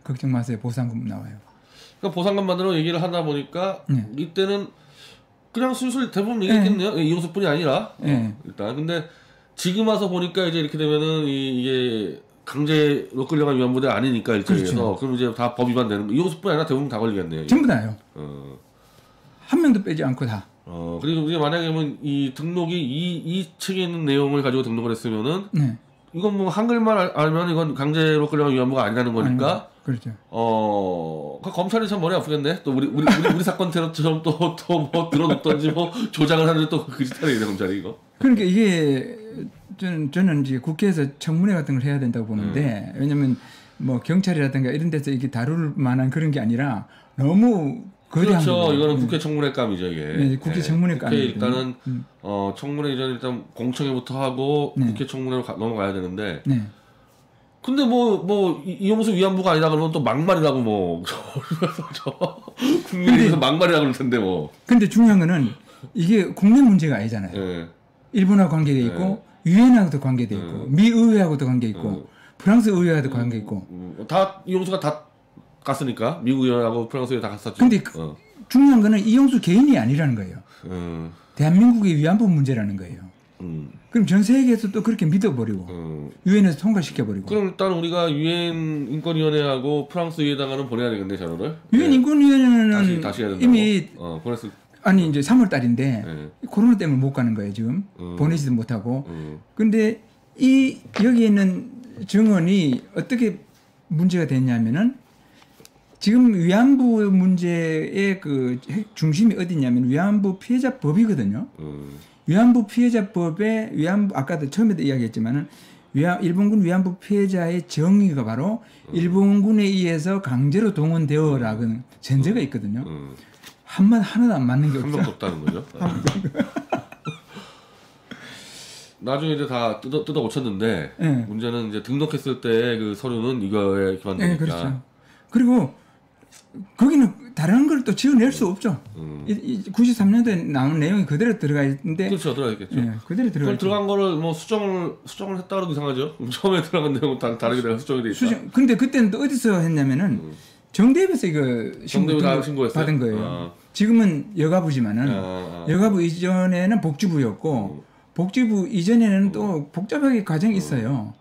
걱정 마세요. 보상금 나와요. 그러니까 보상금 만들어 얘기를 하다 보니까 네. 이때는 그냥 술술 대부분 얘기했겠네요. 이용수뿐이 아니라 네. 일단 근데 지금 와서 보니까 이제 이렇게 되면은 이게 강제로 끌려간 위안부대 아니니까 일정에서 그렇죠. 그럼 이제 다 법 위반되는 거. 이용수뿐이 아니라 대부분 다 걸리겠네요. 전부 다요. 어. 한 명도 빼지 않고 다. 그리고 이제 만약에 뭐 이 등록이 이 책에 있는 내용을 가지고 등록을 했으면은 네. 이건 뭐 한글만 알면 이건 강제로 끌려간 위안부가 아니라는 거니까. 그렇죠. 그 검찰이 참 머리 아프겠네. 또 우리 사건처럼 또 뭐 들어놓던지 뭐 조작을 하는지 또 그 짓 하네 검찰이 이거. 그러니까 이게 저는 이제 국회에서 청문회 같은 걸 해야 된다고 보는데 왜냐면 뭐 경찰이라든가 이런 데서 이게 다룰 만한 그런 게 아니라 너무 거대한 그렇죠. 거예요. 이거는 국회 청문회감이죠 이게. 네, 국회 청문회감이거든요. 국회 일단은 청문회 이전 일단 공청회부터 하고 네. 국회 청문회로 넘어가야 되는데. 네. 근데 이용수 위안부가 아니다 그러면 또 막말이라고 뭐 국민에서 막말이라고 그럴 텐데 뭐. 근데 중요한 거는 이게 국내 문제가 아니잖아요. 네. 일본하고 관계돼 있고 유엔하고도 관계돼 있고 미 의회하고도 관계 있고 프랑스 의회하고도 관계 있고. 다 이용수가 다 갔으니까 미국 의회하고 프랑스 의회 다 갔었죠. 근데 중요한 거는 이용수 개인이 아니라는 거예요. 대한민국의 위안부 문제라는 거예요. 그럼 전 세계에서 또 그렇게 믿어버리고 유엔에서 통과시켜버리고. 그럼 일단 우리가 유엔 인권위원회하고 프랑스 의회에다가는 보내야 되겠네 자료를. 유엔 인권위원회는 다시 해야 된다고. 이미 보냈을. 아니 이제 3월 달인데 코로나 때문에 못 가는 거예요 지금. 보내지도 못하고. 근데 여기 있는 정원이 어떻게 문제가 됐냐면은 지금 위안부 문제의 그 중심이 어디냐면 위안부 피해자법이거든요. 위안부 피해자법에 아까도 처음에도 이야기했지만은 일본군 위안부 피해자의 정의가 바로 일본군에 의해서 강제로 동원되어라는 전제가 있거든요. 하나도 안 맞는 게 없죠. 한 명도 없다는 거죠. 나중에 이제 다 뜯어 고쳤는데 네. 문제는 이제 등록했을 때 그 서류는 이거에 기반되니까. 네, 그렇죠. 그리고 거기는 다른 걸 또 지어낼 수 없죠. 93년도에 나온 내용이 그대로 들어가 있는데. 그렇죠, 들어가 있겠죠. 네, 그대로 들어가 있죠. 들어간 거를 뭐 수정을 했다 그래도 이상하죠. 처음에 들어간 내용은 다르게 내가 수정이 돼 있다. 근데 그때는 또 어디서 했냐면은 정대협에서 이거 신고했어요? 받은 거예요. 지금은 여가부지만은 여가부 이전에는 복지부였고 복지부 이전에는 또 복잡하게 과정이 있어요.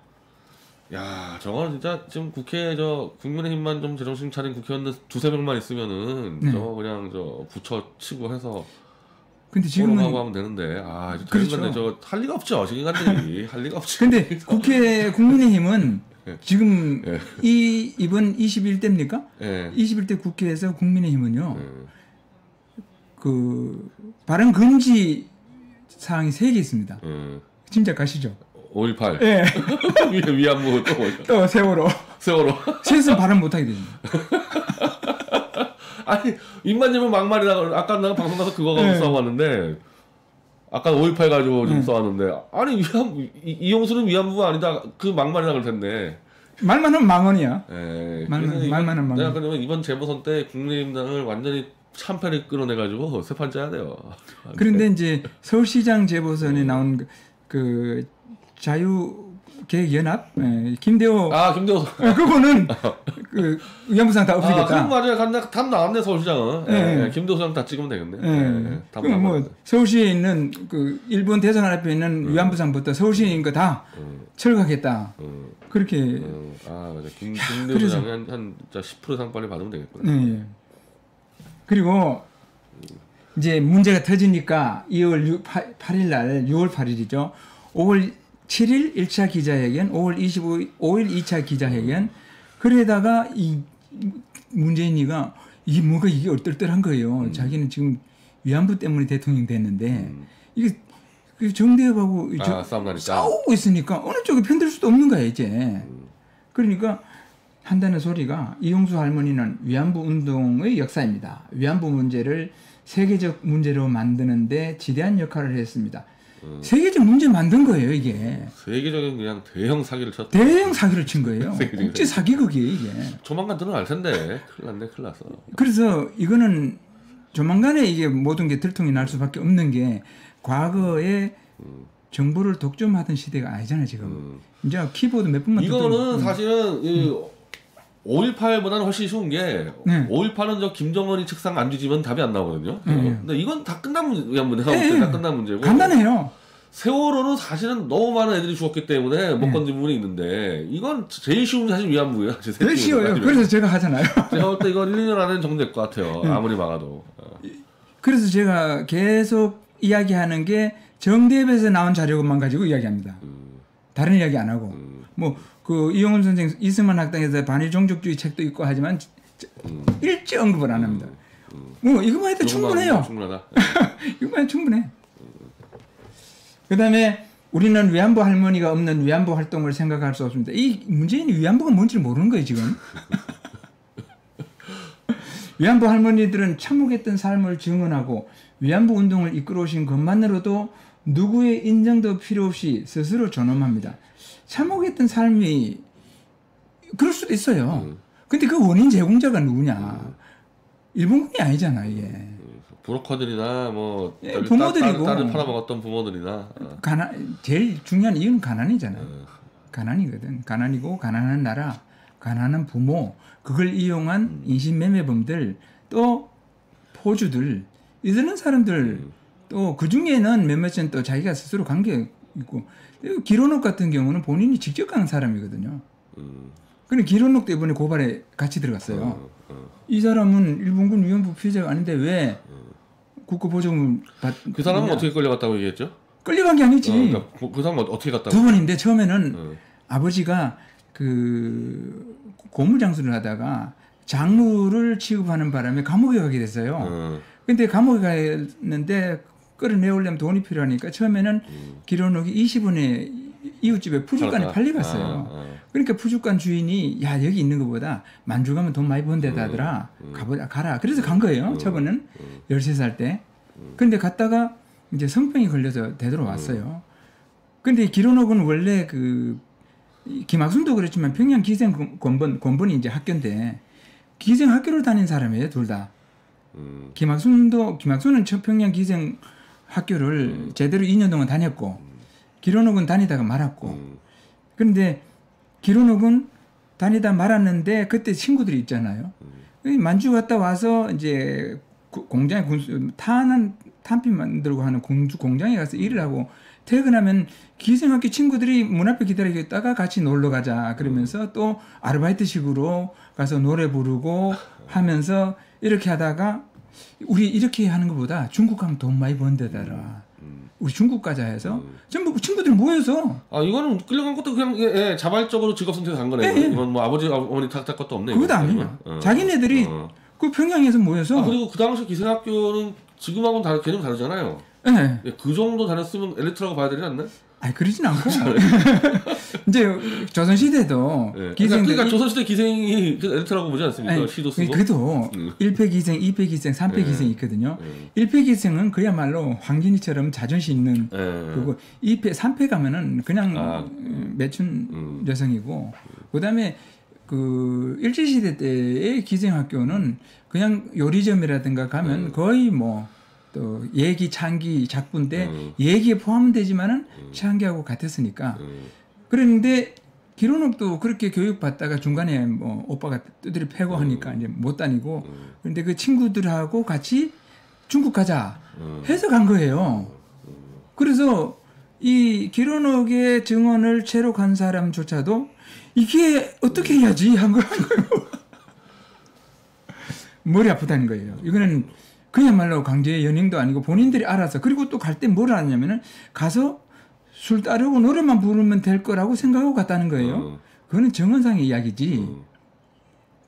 야, 저거는 진짜 지금 국회에 국민의힘만 좀 제정신 차린 국회의원 두세 명만 있으면은 저거 그냥 부처 치고 해서 근데 지금은 하고 하면 되는데 그렇죠. 근데 저거 할 리가 없죠. 지금 간들이 할 리가 없죠. 근데 국민의힘은 지금 이번 21대입니까? 21대 국회에서 국민의힘은요. 그 발언 금지 사항이 3개 있습니다. 진짜 가시죠? 5.18. 예. 위안부 또 세월호. 셋은 발언 못하게 됩니다. 아니 입만 열면 막말이라고 아까 내가 방송 가서 그거 가지고 써왔는데 아까 5.18 가지고 좀 써왔는데 아니 이용수는 위안부가 아니다 그 막말이라 그럴 텐데 말만 하면 망언이야. 말만 하면 망언. 내가 그러면 이번 재보선 때 국민의힘당을 완전히 참패를 끌어내가지고 세 판 짜야 돼요. 그런데 이제 서울시장 재보선에 나온 그 자유계획연합 김대호 그거는 그 위안부상 다 없애겠다. 그럼 맞아요. 답 나왔네 서울시장은. 김대호상 다 찍으면 되겠네. 그럼 뭐 서울시에 있는 그 일본 대선 앞에 있는 위안부상부터 서울시에 있는 거 다 철거하겠다. 그렇게. 맞아. 김대호상이 한 10% 상 빨리 받으면 되겠구나. 그리고 이제 문제가 터지니까 2월 8일 날 6월 8일이죠. 5월 7일 1차 기자회견, 5월 5일 2차 기자회견. 그러다가 이 문재인이가 이게 얼떨떨한 거예요. 자기는 지금 위안부 때문에 대통령 됐는데 이게 정대협하고 싸우고 있으니까 어느 쪽에 편들 수도 없는 거야 이제. 그러니까 한다는 소리가 이용수 할머니는 위안부 운동의 역사입니다. 위안부 문제를 세계적 문제로 만드는데 지대한 역할을 했습니다. 세계적 문제 만든 거예요 이게. 세계적인 그냥 대형 사기를 쳤다. 대형 사기를 친 거예요. 국제 사기극이에요 이게. 조만간 드러날 텐데 큰일 났어. 그래서 이거는 조만간에 이게 모든 게 들통이 날 수밖에 없는 게 과거에 정보를 독점하던 시대가 아니잖아요 지금. 이제 키보드 몇 번만 이거는 사실은 5.18보다는 훨씬 쉬운 게 5.18은 저 김정은이 책상 안 뒤지면 답이 안 나오거든요. 근데 이건 다 끝난 문제, 다 끝난 문제고. 간단해요. 세월호는 사실은 너무 많은 애들이 죽었기 때문에 못 건진 부분이 있는데 이건 제일 쉬운 게 사실 위안부예요. 제일 쉬워요. 그래서 제가 하잖아요. 제가 볼 때 이건 1, 2년 안에는 정리될 것 같아요. 아무리 막아도. 그래서 제가 계속 이야기하는 게 정대협에서 나온 자료만 가지고 이야기합니다. 다른 이야기 안 하고. 뭐 그 이용훈 선생 이승만 학당에서 반일 종족주의 책도 있고 하지만 일제 언급을 안 합니다. 뭐 이거만 해도 충분해요. 충분하다. 이거만 해도 충분해. 그다음에 우리는 위안부 할머니가 없는 위안부 활동을 생각할 수 없습니다. 이 문재인이 위안부가 뭔지 모르는 거예요 지금. 위안부 할머니들은 참혹했던 삶을 증언하고 위안부 운동을 이끌어오신 것만으로도 누구의 인정도 필요 없이 스스로 존엄합니다. 참혹했던 삶이 그럴 수도 있어요. 근데 그 원인 제공자가 누구냐? 일본군이 아니잖아 이게. 브로커들이나 뭐 부모들이고 딸을 팔아먹었던 부모들이나 제일 중요한 이유는 가난이잖아요. 가난이거든. 가난이고 가난한 나라, 가난한 부모, 그걸 이용한 인신매매범들, 또 포주들, 이런 사람들, 또 그 중에는 몇몇은 또 자기가 스스로 관계 있고, 기론옥 같은 경우는 본인이 직접 간 사람이거든요. 그런데 기론옥도 이번에 고발에 같이 들어갔어요. 이 사람은 일본군 위안부 피해자가 아닌데 왜 국가보조금을 그 사람은 어떻게 끌려갔다고 얘기했죠? 끌려간 게 아니지. 그러니까 그 사람은 어떻게 갔다고? 두 번인데 처음에는 아버지가 그 고물장수를 하다가 장루를 취급하는 바람에 감옥에 가게 됐어요. 근데 감옥에 갔는데 끌어내오려면 돈이 필요하니까 처음에는 기론옥이 20원에 이웃집에 푸주간에 팔려갔어요. 그러니까 푸주간 주인이 야 여기 있는 것보다 만주 가면 돈 많이 번 데다 하더라. 가라. 그래서 간 거예요. 저번은 13살 때. 근데 갔다가 이제 성병이 걸려서 되돌아왔어요. 근데 기론옥은 원래 그 김학순도 그랬지만 평양 기생 권본이 이제 학교인데 기생 학교를 다닌 사람이에요, 둘 다. 김학순은 평양 기생 학교를 제대로 2년 동안 다녔고 기론옥은 다니다가 말았고. 그런데 기론옥은 다니다 말았는데 그때 친구들이 있잖아요. 만주 갔다 와서 이제 공장에 탄피 만들고 하는 공장에 가서 일을 하고 퇴근하면 기생학교 친구들이 문 앞에 기다리다가 같이 놀러 가자 그러면서 또 아르바이트식으로 가서 노래 부르고 하면서 이렇게 하다가 우리 이렇게 하는 것보다 중국 가면 돈 많이 번데다라. 우리 중국 가자 해서 전부 친구들이 모여서. 아 이거는 끌려간 것도 그냥 자발적으로 직업 선택을 한 거네요. 이건 뭐 아버지 어머니 탓할 것도 없네. 그것도 아니에요. 자기네들이 그 평양에서 모여서. 그리고 그 당시 기생학교는 지금하고는 개념 다르잖아요. 네. 그 정도 다녔으면 엘리트라고 봐야 되지 않나? 아니 그러진 않고 이제 조선시대도 기생들 그러니까 조선시대 기생이 엘리트라고 보지 않습니까? 아니, 시도 쓰고 그래도 1패 기생, 2패 기생, 3패 기생이 있거든요. 1패 기생은 그야말로 황진이처럼 자존심 있는 그리고 2패, 3패 가면은 그냥 매춘 여성이고 그다음에 그 일제시대 때의 기생학교는 그냥 요리점이라든가 가면 거의 뭐 또 예기, 창기, 작분 때 예기에 포함되지만은 창기하고 같았으니까. 그런데 기론옥도 그렇게 교육받다가 중간에 뭐 오빠가 두드려 패고 하니까 이제 못 다니고 그런데 그 친구들하고 같이 중국 가자 해서 간 거예요. 그래서 이 기론옥의 증언을 체록한 사람조차도 이게 어떻게 해야지 한 거예요. 머리 아프다는 거예요. 이거는 그야말로 강제의 연행도 아니고 본인들이 알아서 그리고 또 갈 때 뭘 하냐면은 가서 술 따르고 노래만 부르면 될 거라고 생각하고 갔다는 거예요. 그거는 정은상의 이야기지.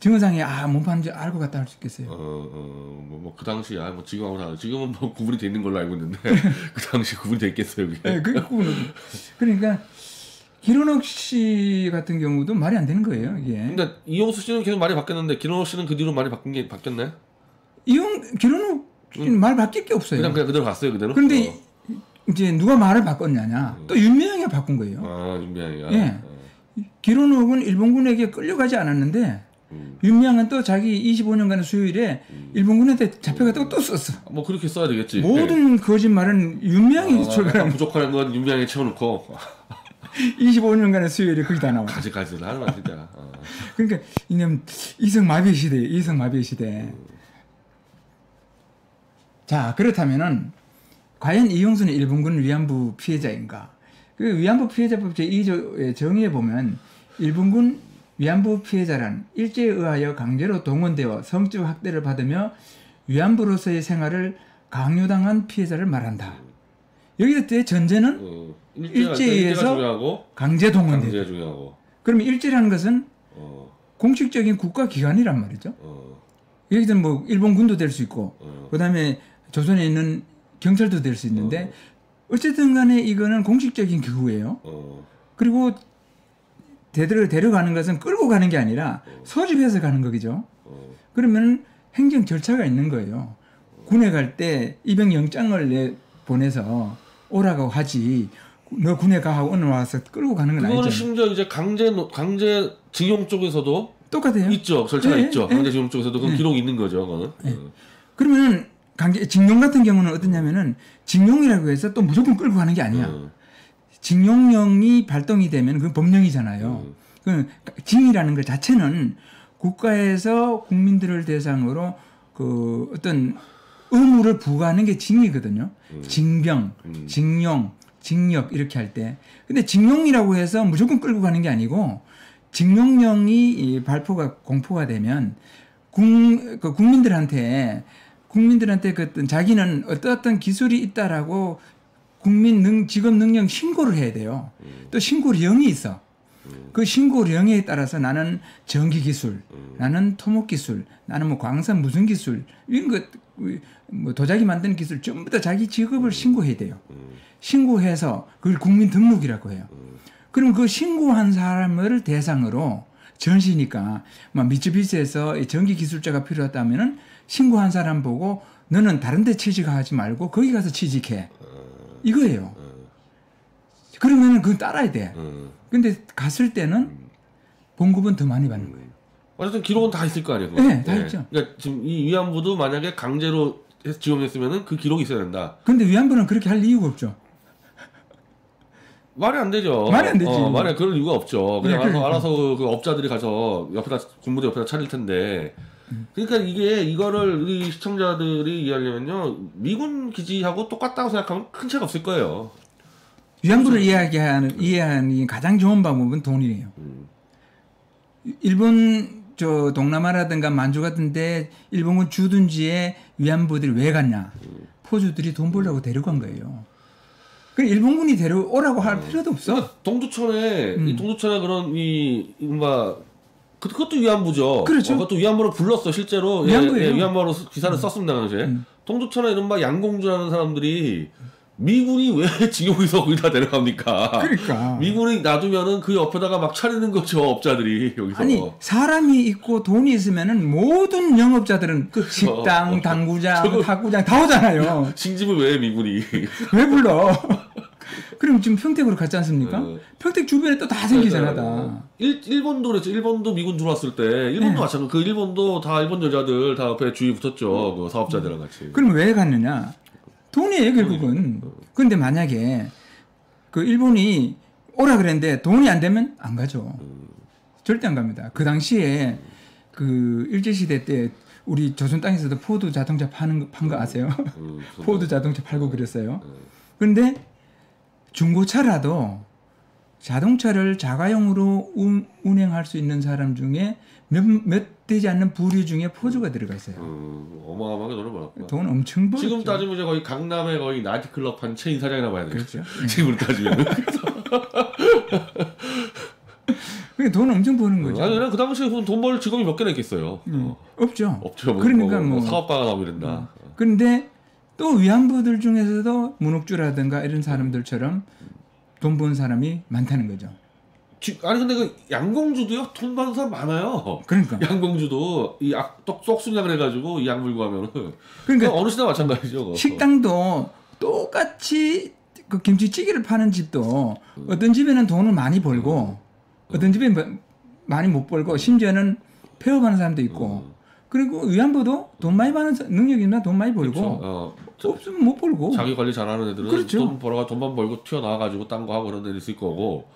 정은상이 뭔 파는지 알고 갔다 할 수 있겠어요. 뭐 그 당시야 뭐 지금하고 다르. 지금은 뭐 구분이 돼 있는 걸로 알고 있는데 그 당시 구분이 돼 있겠어요, 그게. 네, 그게 구분. 그러니까 기론옥 씨 같은 경우도 말이 안 되는 거예요, 이게. 근데 이용수 씨는 계속 말이 바뀌었는데 기론옥 씨는 그 뒤로 말이 바뀌었네. 기론옥 말 바뀔 게 없어요. 그냥 그대로 갔어요, 그대로. 그런데 이제 누가 말을 바꿨냐냐. 또 윤미향이가 바꾼 거예요. 윤미향이가. 예. 기론옥은 일본군에게 끌려가지 않았는데 윤미향은 또 자기 25년간의 수요일에 일본군한테 잡혀가지고 또 썼어. 뭐 그렇게 써야 되겠지. 모든 거짓말은 윤미향이 출발한. 부족한 건 윤미향에 채워놓고 25년간의 수요일에 거기 다 나와. 가지가지를 하는 진짜. 그러니까 이놈 이성마비 시대, 이성마비 시대. 자, 그렇다면은 과연 이용수는 일본군 위안부 피해자인가? 그 위안부 피해자법 제2조의 정의에 보면 일본군 위안부 피해자란 일제에 의하여 강제로 동원되어 성적 학대를 받으며 위안부로서의 생활을 강요당한 피해자를 말한다. 여기서 전제는 일제에 의해서 강제 동원되다. 그러면 일제라는 것은 공식적인 국가기관이란 말이죠. 여기서 뭐 일본군도 될 수 있고 그다음에 조선에 있는 경찰도 될 수 있는데 어쨌든 간에 이거는 공식적인 기구예요. 그리고 데려가는 것은 끌고 가는 게 아니라 소집해서 가는 거죠. 그러면 행정 절차가 있는 거예요. 군에 갈 때 입영영장을 보내서 오라고 하지 너 군에 가 하고 오늘 와서 끌고 가는 건 아니죠. 그거는 심지어 이제 강제 징용 쪽에서도 똑같아요. 있죠. 절차가 있죠. 강제 징용 쪽에서도 그 기록이 있는 거죠. 그거는. 그러면 징용 같은 경우는 어떠냐면은 징용이라고 해서 또 무조건 끌고 가는 게 아니야. 징용령이 발동이 되면 그건 법령이잖아요. 그 징이라는 것 자체는 국가에서 국민들을 대상으로 그 어떤 의무를 부과하는 게 징이거든요. 징병, 징용, 징역 이렇게 할 때. 근데 징용이라고 해서 무조건 끌고 가는 게 아니고 징용령이 공포가 되면 국민들한테 그 어떤 자기는 어떤 기술이 있다라고 직업 능력 신고를 해야 돼요. 또 신고령이 있어. 그 신고령에 따라서 나는 전기 기술, 나는 토목 기술, 나는 뭐 광산 무슨 기술 이런 것 뭐 도자기 만드는 기술 전부 다 자기 직업을 신고해야 돼요. 신고해서 그걸 국민 등록이라고 해요. 그럼 그 신고한 사람을 대상으로 전시니까 막 미쯔비시에서 전기 기술자가 필요하다면은 신고한 사람 보고 너는 다른 데 취직하지 말고 거기 가서 취직해. 이거예요. 그러면은 그건 따라야 돼. 근데 갔을 때는 봉급은 더 많이 받는 거예요. 어쨌든 기록은 다 있을 거 아니에요. 네, 다 있죠. 그러니까 지금 이 위안부도 만약에 강제로 지원했으면은 그 기록이 있어야 된다. 근데 위안부는 그렇게 할 이유가 없죠. 말이 안 되죠. 말이 안 되지. 말이 그럴 이유가 없죠. 그냥 네, 알아서 그 업자들이 가서 군부대 옆에다 차릴 텐데. 그러니까 이거를 우리 시청자들이 이해하려면요. 미군 기지하고 똑같다고 생각하면 큰 차이가 없을 거예요. 위안부를 이해하는 가장 좋은 방법은 돈이에요. 일본 동남아라든가 만주 같은데 일본군 주둔지에 위안부들이 왜 갔냐? 포주들이 돈 벌려고 데려간 거예요. 그 일본군이 데려오라고 할 필요도 없어. 그러니까 동두천에 그런 그것도 위안부죠. 그렇죠. 그것도 위안부로 불렀어 실제로. 위안부예요. 위안부로 기사를 썼습니다 당시에. 동두천에 이른바 양공주라는 사람들이 미군이 왜 징용해서 거기다 데려갑니까? 그러니까. 미군이 놔두면은 그 옆에다가 막 차리는 거죠 업자들이 여기서. 아니 사람이 있고 돈이 있으면은 모든 영업자들은 그렇죠. 식당, 당구장, 탁구장 다 오잖아요. 징집을 왜 미군이? 왜 불러? 그럼 지금 평택으로 갔지 않습니까? 평택 주변에 또 다 생기잖아 다. 일본도 그랬죠. 일본도 미군 들어왔을 때 일본도 마찬가지. 그 일본도 다 일본 여자들 다 옆에 주위 붙었죠. 그 사업자들랑 같이. 그럼 왜 갔느냐? 돈이에요 결국은. 그런데 만약에 그 일본이 오라 그랬는데 돈이 안 되면 안 가죠. 절대 안 갑니다. 그 당시에 그 일제시대 때 우리 조선 땅에서도 포드 자동차 판 거 아세요? 포드 자동차 팔고 그랬어요. 그런데 중고차라도 자동차를 자가용으로 운행할 수 있는 사람 중에 몇 되지 않는 부류 중에 포주가 들어가 있어요. 어마어마하게 돈을 벌었구나. 돈 엄청 벌었죠. 지금 따지면 이제 거의 강남에 거의 나이트클럽 한 체인 사장이나 봐야 되겠죠. 그렇죠. 지금으로 따지면. 그게 돈 엄청 버는 거죠. 아니, 그 당시에 돈 벌 직업이 몇 개나 있겠어요. 없죠. 없죠. 그러니까 사업가가 나오고 이런다. 그런데 또 위안부들 중에서도 문옥주라든가 이런 사람들처럼 돈 버는 사람이 많다는 거죠. 아니 근데 그 양공주도요 돈 받는 사람 많아요. 그러니까 양공주도 이 쏙순양을 해가지고 양 물고 하면은 그러니까 어느 시대나 마찬가지죠. 식당도 똑같이 그 김치찌개를 파는 집도 어떤 집에는 돈을 많이 벌고 어떤 집에 많이 못 벌고 심지어는 폐업하는 사람도 있고 그리고 위안부도 돈 많이 버는 능력이 있나 돈 많이 벌고 없으면 못 벌고 자기 관리 잘하는 애들은 그렇죠. 돈만 벌고 튀어나와가지고 딴 거 하고 그런 애들 있을 거고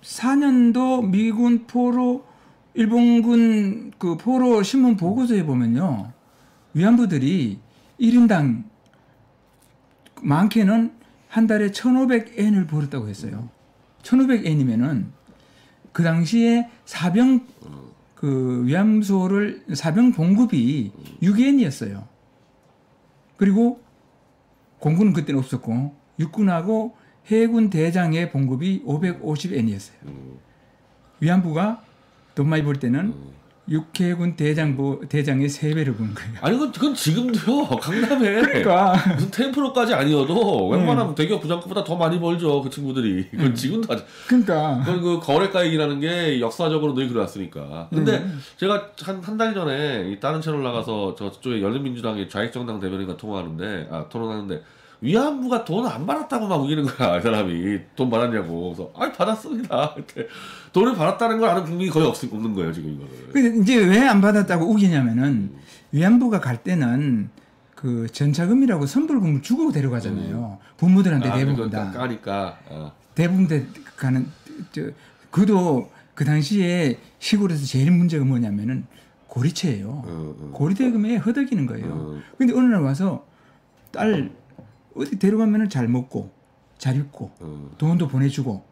44년도 미군 포로 일본군 그 포로 신문 보고서에 보면요 위안부들이 1인당 많게는 한 달에 1,500엔을 벌었다고 했어요. 1,500엔이면은 그 당시에 사병 그 위안소를 사병 봉급이 6엔이었어요. 그리고 공군은 그때는 없었고 육군하고 해군 대장의 봉급이 550엔이었어요. 위안부가 돈 많이 벌 때는 육해군 대장의 3배를 번 거예요. 아니 그건 지금도요. 강남에 그러니까 무슨 템프로까지 아니어도 웬만하면 대기업 부장급보다 더 많이 벌죠. 그 친구들이. 그건 지금도 아직. 그러니까 그건 그 거래가액이라는 게 역사적으로 늘 그래왔으니까. 근데 제가 한 달 전에 이 다른 채널 나가서 저쪽에 열린민주당의 좌익정당 대변인과 토론하는데 위안부가 돈 안 받았다고 막 우기는 거야. 이 사람이 돈 받았냐고. 그래서 받았습니다. 돈을 받았다는 걸 아는 국민이 거의 없는 거예요 지금 이거를. 근데 이제 왜 안 받았다고 우기냐면은 위안부가 갈 때는 그 전차금이라고 선불금을 주고 데려가잖아요. 부모들한테 대부분 다. 까니까. 대부분 가는 그도 그 당시에 시골에서 제일 문제가 뭐냐면은 고리채예요. 고리대금에 허덕이는 거예요. 근데 어느 날 와서 딸 어디 데려가면은 잘 먹고 잘 입고 돈도 보내주고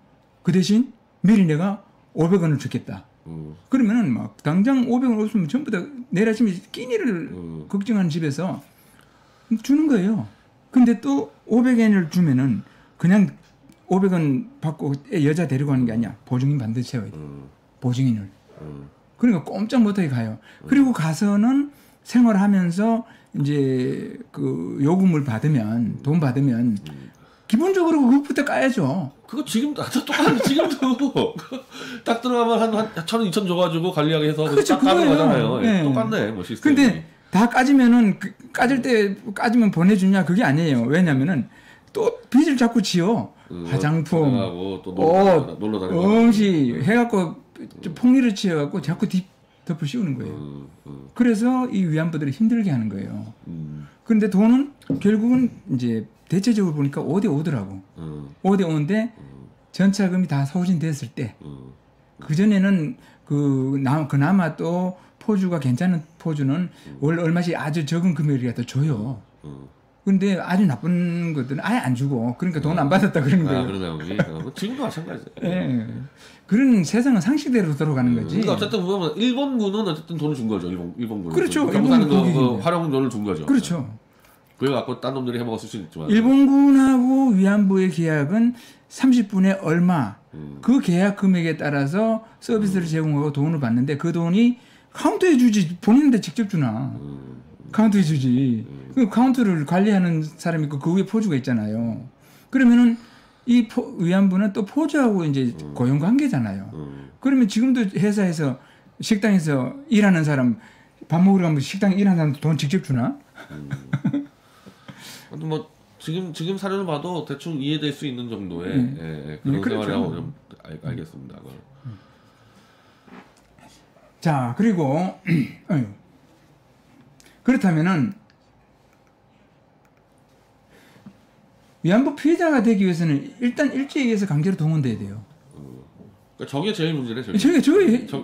그 대신 미리 내가 500원을 주겠다. 그러면은 막 당장 500원 없으면 전부 다 내일 아침에 끼니를 걱정하는 집에서 주는 거예요. 근데 또 500엔을 주면은 그냥 500원 받고 여자 데리고 가는 게 아니야. 보증인 반드시 세워야 돼. 보증인을. 그러니까 꼼짝 못하게 가요. 그리고 가서는 생활하면서 이제 그 요금을 받으면 돈 받으면 기본적으로 그것부터 까야죠. 그거 지금도 똑같은데 지금도 딱 들어가면 한 1,000원 2,000 줘가지고 관리하게 해서 그렇죠, 딱 까는 그거예요. 거잖아요. 네. 똑같네 뭐 시스템이. 근데 다 까지면은 까질 때 까지면 보내주냐 그게 아니에요. 왜냐면은 또 빚을 자꾸 지어. 화장품, 또 옷, 놀러 다니고 음식 해갖고 폭리를 치어갖고 자꾸 덮을 씌우는 거예요. 그래서 이 위안부들을 힘들게 하는 거예요. 그런데 돈은 결국은 이제 대체적으로 보니까 5대 5더라고. 5대 5인데 전차금이 다 소진됐을 때 그전에는 그나마 또 포주가 괜찮은 포주는 월 얼마씩 아주 적은 금액을 갖다 줘요. 근데 아주 나쁜 것들은 아예 안 주고 그러니까 돈 안 받았다 그러는 거예요. 그러나 지금도 마찬가지예요. 네. 그런 세상은 상식대로 돌아가는 거지. 그러니까 어쨌든 보면 일본군은 어쨌든 돈을 준 거죠. 일본군은. 그렇죠. 일본군은 그 활용료를 준 거죠. 그렇죠. 그걸 갖고 딴 놈들이 해먹었을 수 있지만. 일본군하고 위안부의 계약은 30분에 얼마 그 계약 금액에 따라서 서비스를 제공하고 돈을 받는데 그 돈이 카운터에 주지 본인한테 직접 주나. 카운터에 주지. 그 카운터를 관리하는 사람이 있고 그 위에 포주가 있잖아요. 그러면은 이 위안부는 또 포주하고 이제 고용 관계잖아요. 그러면 지금도 회사에서 식당에서 일하는 사람 밥 먹으러 가면 식당에 일하는 사람도 돈 직접 주나? 뭐 지금 사례를 봐도 대충 이해될 수 있는 정도의 그런 그렇죠. 생활이라고 좀 알겠습니다. 자 그리고 그렇다면은 위안부 피해자가 되기 위해서는 일단 일제에 의해서 강제로 동원돼야 돼요. 그러니까 저게 제일 문제네.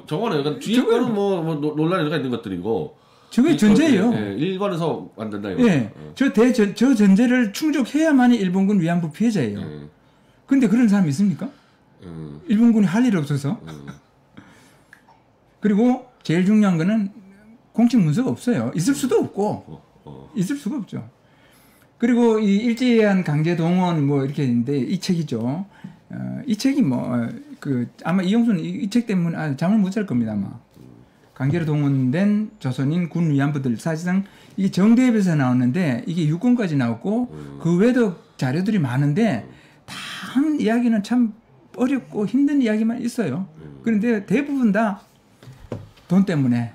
저거는 약간 뒤에 거는 뭐 논란이 있는 것들이고. 저게 전제예요. 일본에서 안 된다 이거. 예, 저 전제를 충족해야만이 일본군 위안부 피해자예요. 근데 그런 사람이 있습니까? 일본군이 할 일 없어서. 그리고 제일 중요한 거는 공식 문서가 없어요. 있을 수도 없고 있을 수가 없죠. 그리고 이 일제한 강제 동원 뭐 이렇게 있는데 이 책이죠. 이 책이 뭐 그 아마 이용수는 이 책 때문에 잠을 못 잘 겁니다 아마. 강제로 동원된 조선인 군 위안부들 사실상 이게 정대협에서 나왔는데 이게 육군까지 나왔고 그 외에도 자료들이 많은데 다 하는 이야기는 참 어렵고 힘든 이야기만 있어요. 그런데 대부분 다 돈 때문에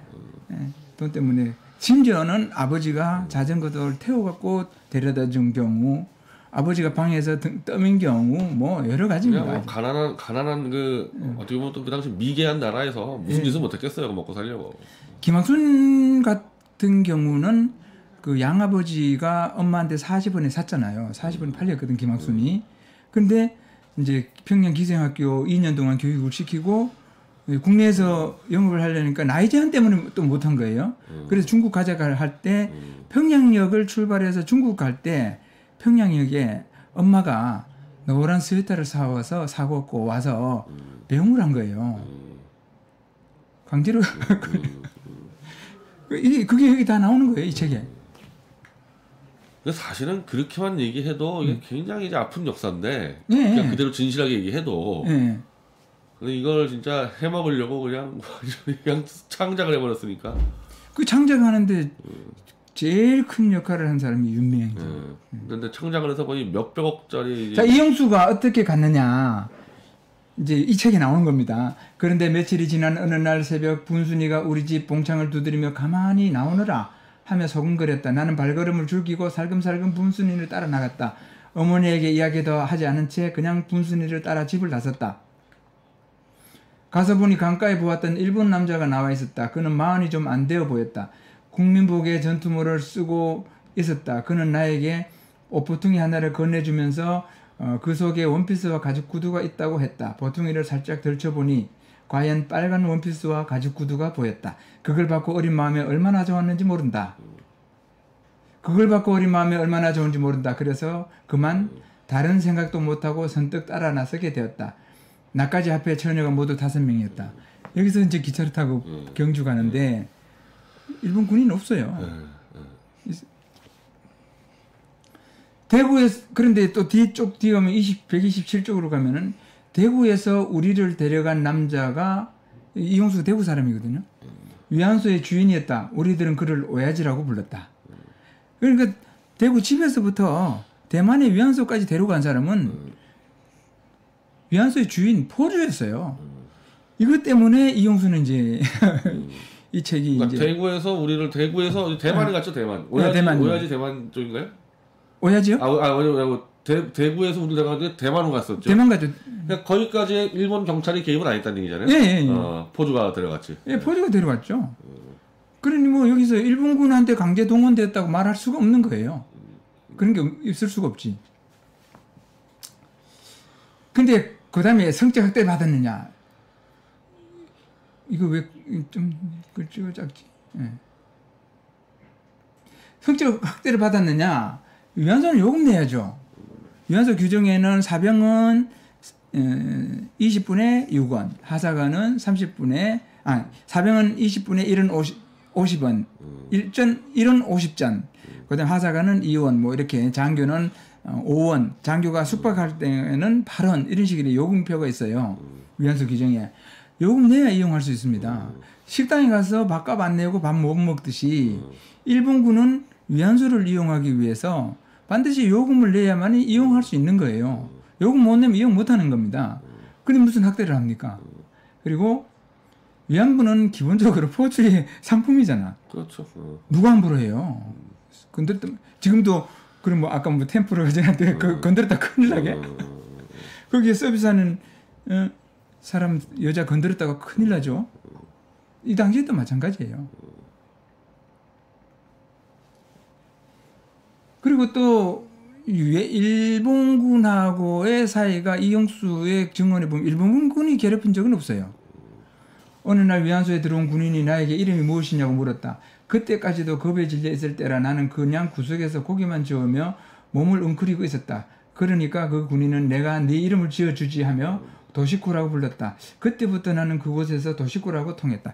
돈 때문에 심지어는 아버지가 자전거를 태워갖고 데려다 준 경우 아버지가 방에서 떠민 경우 뭐 여러 가지입니다. 그냥 뭐 가난한 그 어떻게 보면 또 그 당시 미개한 나라에서 무슨 짓을 못했겠어요. 먹고 살려고. 김학순 같은 경우는 그 양아버지가 엄마한테 40원에 샀잖아요. 40원에 팔렸거든 김학순이. 근데 이제 평양 기생학교 2년 동안 교육을 시키고 국내에서 영업을 하려니까 나이 제한 때문에 또 못한 거예요. 그래서 중국 가자가 할 때 평양역을 출발해서 중국 갈 때 평양역에 엄마가 노란 스웨터를 사와서 사고 와서 배웅을 한 거예요. 강제로. 그게 여기 다 나오는 거예요, 이 책에. 사실은 그렇게만 얘기해도 이게 굉장히 이제 아픈 역사인데 네. 그냥 그대로 진실하게 얘기해도 네. 근데 이걸 진짜 해먹으려고 그냥 창작을 해버렸으니까. 그 창작하는데 제일 큰 역할을 한 사람이 윤미향이죠. 근데 창작을 해서 거의 몇백억짜리. 자, 이영수가 어떻게 갔느냐. 이제 이 책에 나오는 겁니다. 그런데 며칠이 지난 어느 날 새벽 분순이가 우리 집 봉창을 두드리며 가만히 나오너라 하며 소근거렸다. 나는 발걸음을 줄이고 살금살금 분순이를 따라 나갔다. 어머니에게 이야기도 하지 않은 채 그냥 분순이를 따라 집을 나섰다. 가서 보니 강가에 보았던 일본 남자가 나와 있었다. 그는 마흔이 좀 안 되어 보였다. 국민복의 전투모를 쓰고 있었다. 그는 나에게 옷보퉁이 하나를 건네주면서 그 속에 원피스와 가죽 구두가 있다고 했다. 보퉁이를 살짝 들춰보니 과연 빨간 원피스와 가죽 구두가 보였다. 그걸 받고 어린 마음에 얼마나 좋았는지 모른다. 그래서 그만 다른 생각도 못하고 선뜻 따라 나서게 되었다. 나까지 합해 처녀가 모두 5명이었다. 여기서 이제 기차를 타고 경주 가는데 일본 군인은 없어요. 대구에서 그런데 또 뒤쪽 뒤에 가면 127쪽으로 가면은 대구에서 우리를 데려간 남자가 이용수가 대구 사람이거든요. 위안소의 주인이었다. 우리들은 그를 오야지라고 불렀다. 그러니까 대구 집에서부터 대만의 위안소까지 데려간 사람은 위안소의 주인 포주였어요. 이것 때문에 이용수는 이제 이 책이 그러니까 이제 대구에서 대만에 갔죠. 대만. 오야지 대만 쪽인가요? 오야지요? 대구에서 우리 내가 대만으로 갔었죠. 대만 가죠. 그러니까 거기까지 일본 경찰이 개입은 안 했다는 얘기잖아요. 예. 포주가 데려갔지. 예, 포주가 데려갔죠. 그러니 뭐 여기서 일본군한테 강제 동원됐다고 말할 수가 없는 거예요. 그런 게 있을 수가 없지. 근데 그 다음에 성적 학대 받았느냐? 이거 왜 좀 글씨가 작지? 예. 성적 학대를 받았느냐? 위안소는 요금 내야죠. 위안소 규정에는 사병은 20분에 6원, 하사관은 4병은 20분에 1은 50원, 1은 50잔, 그 다음 하사관은 2원, 뭐 이렇게 장교는 5원, 장교가 숙박할 때는 8원, 이런 식의 요금표가 있어요. 위안소 규정에. 요금 내야 이용할 수 있습니다. 식당에 가서 밥값 안 내고 밥 못 먹듯이 일본군은 위안소를 이용하기 위해서 반드시 요금을 내야만 이용할 수 있는 거예요. 요금 못 내면 이용 못 하는 겁니다. 그럼 무슨 학대를 합니까? 그리고 위안부는 기본적으로 포주의 상품이잖아. 그렇죠. 누가 함부로 해요? 지금도 그럼 뭐 아까 뭐 템플을 가져갔는데 건드렸다 큰일 나게. 거기에 서비스하는 사람 여자 건드렸다가 큰일 나죠. 이 당시에도 마찬가지예요. 그리고 또 일본군하고의 사이가 이영수의 증언에 보면 일본군이 괴롭힌 적은 없어요. 어느 날 위안소에 들어온 군인이 나에게 이름이 무엇이냐고 물었다. 그때까지도 겁에 질려 있을 때라 나는 그냥 구석에서 고개만 저으며 몸을 웅크리고 있었다. 그러니까 그 군인은 내가 네 이름을 지어주지 하며 도시코라고 불렀다. 그때부터 나는 그곳에서 도시코라고 통했다.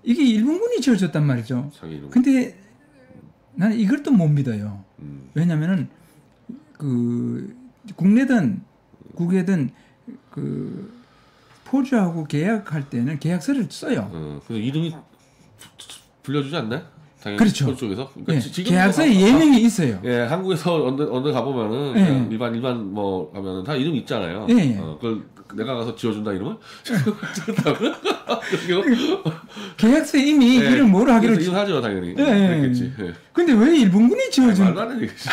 이게 일본군이 지어줬단 말이죠. 근데 나는 이걸 또 못 믿어요. 왜냐면은 그 국내든 국외든 그 포주하고 계약할 때는 계약서를 써요. 그 이름이 불려주지 않나요? 당연히 그렇죠. 쪽에서. 그러니까 예, 계약서에 예명이 있어요. 예, 한국에서 언제 가보면은 예. 일반 뭐 가면은 다 이름 있잖아요. 예. 그걸 내가 가서 지어준다 이름을? 계약서에 이미 예, 이름 뭐로 하기로 이름 하죠 당연히. 예. 그랬겠지. 예. 근데 왜 일본군이 지어준? 말도 안 되는 얘기죠.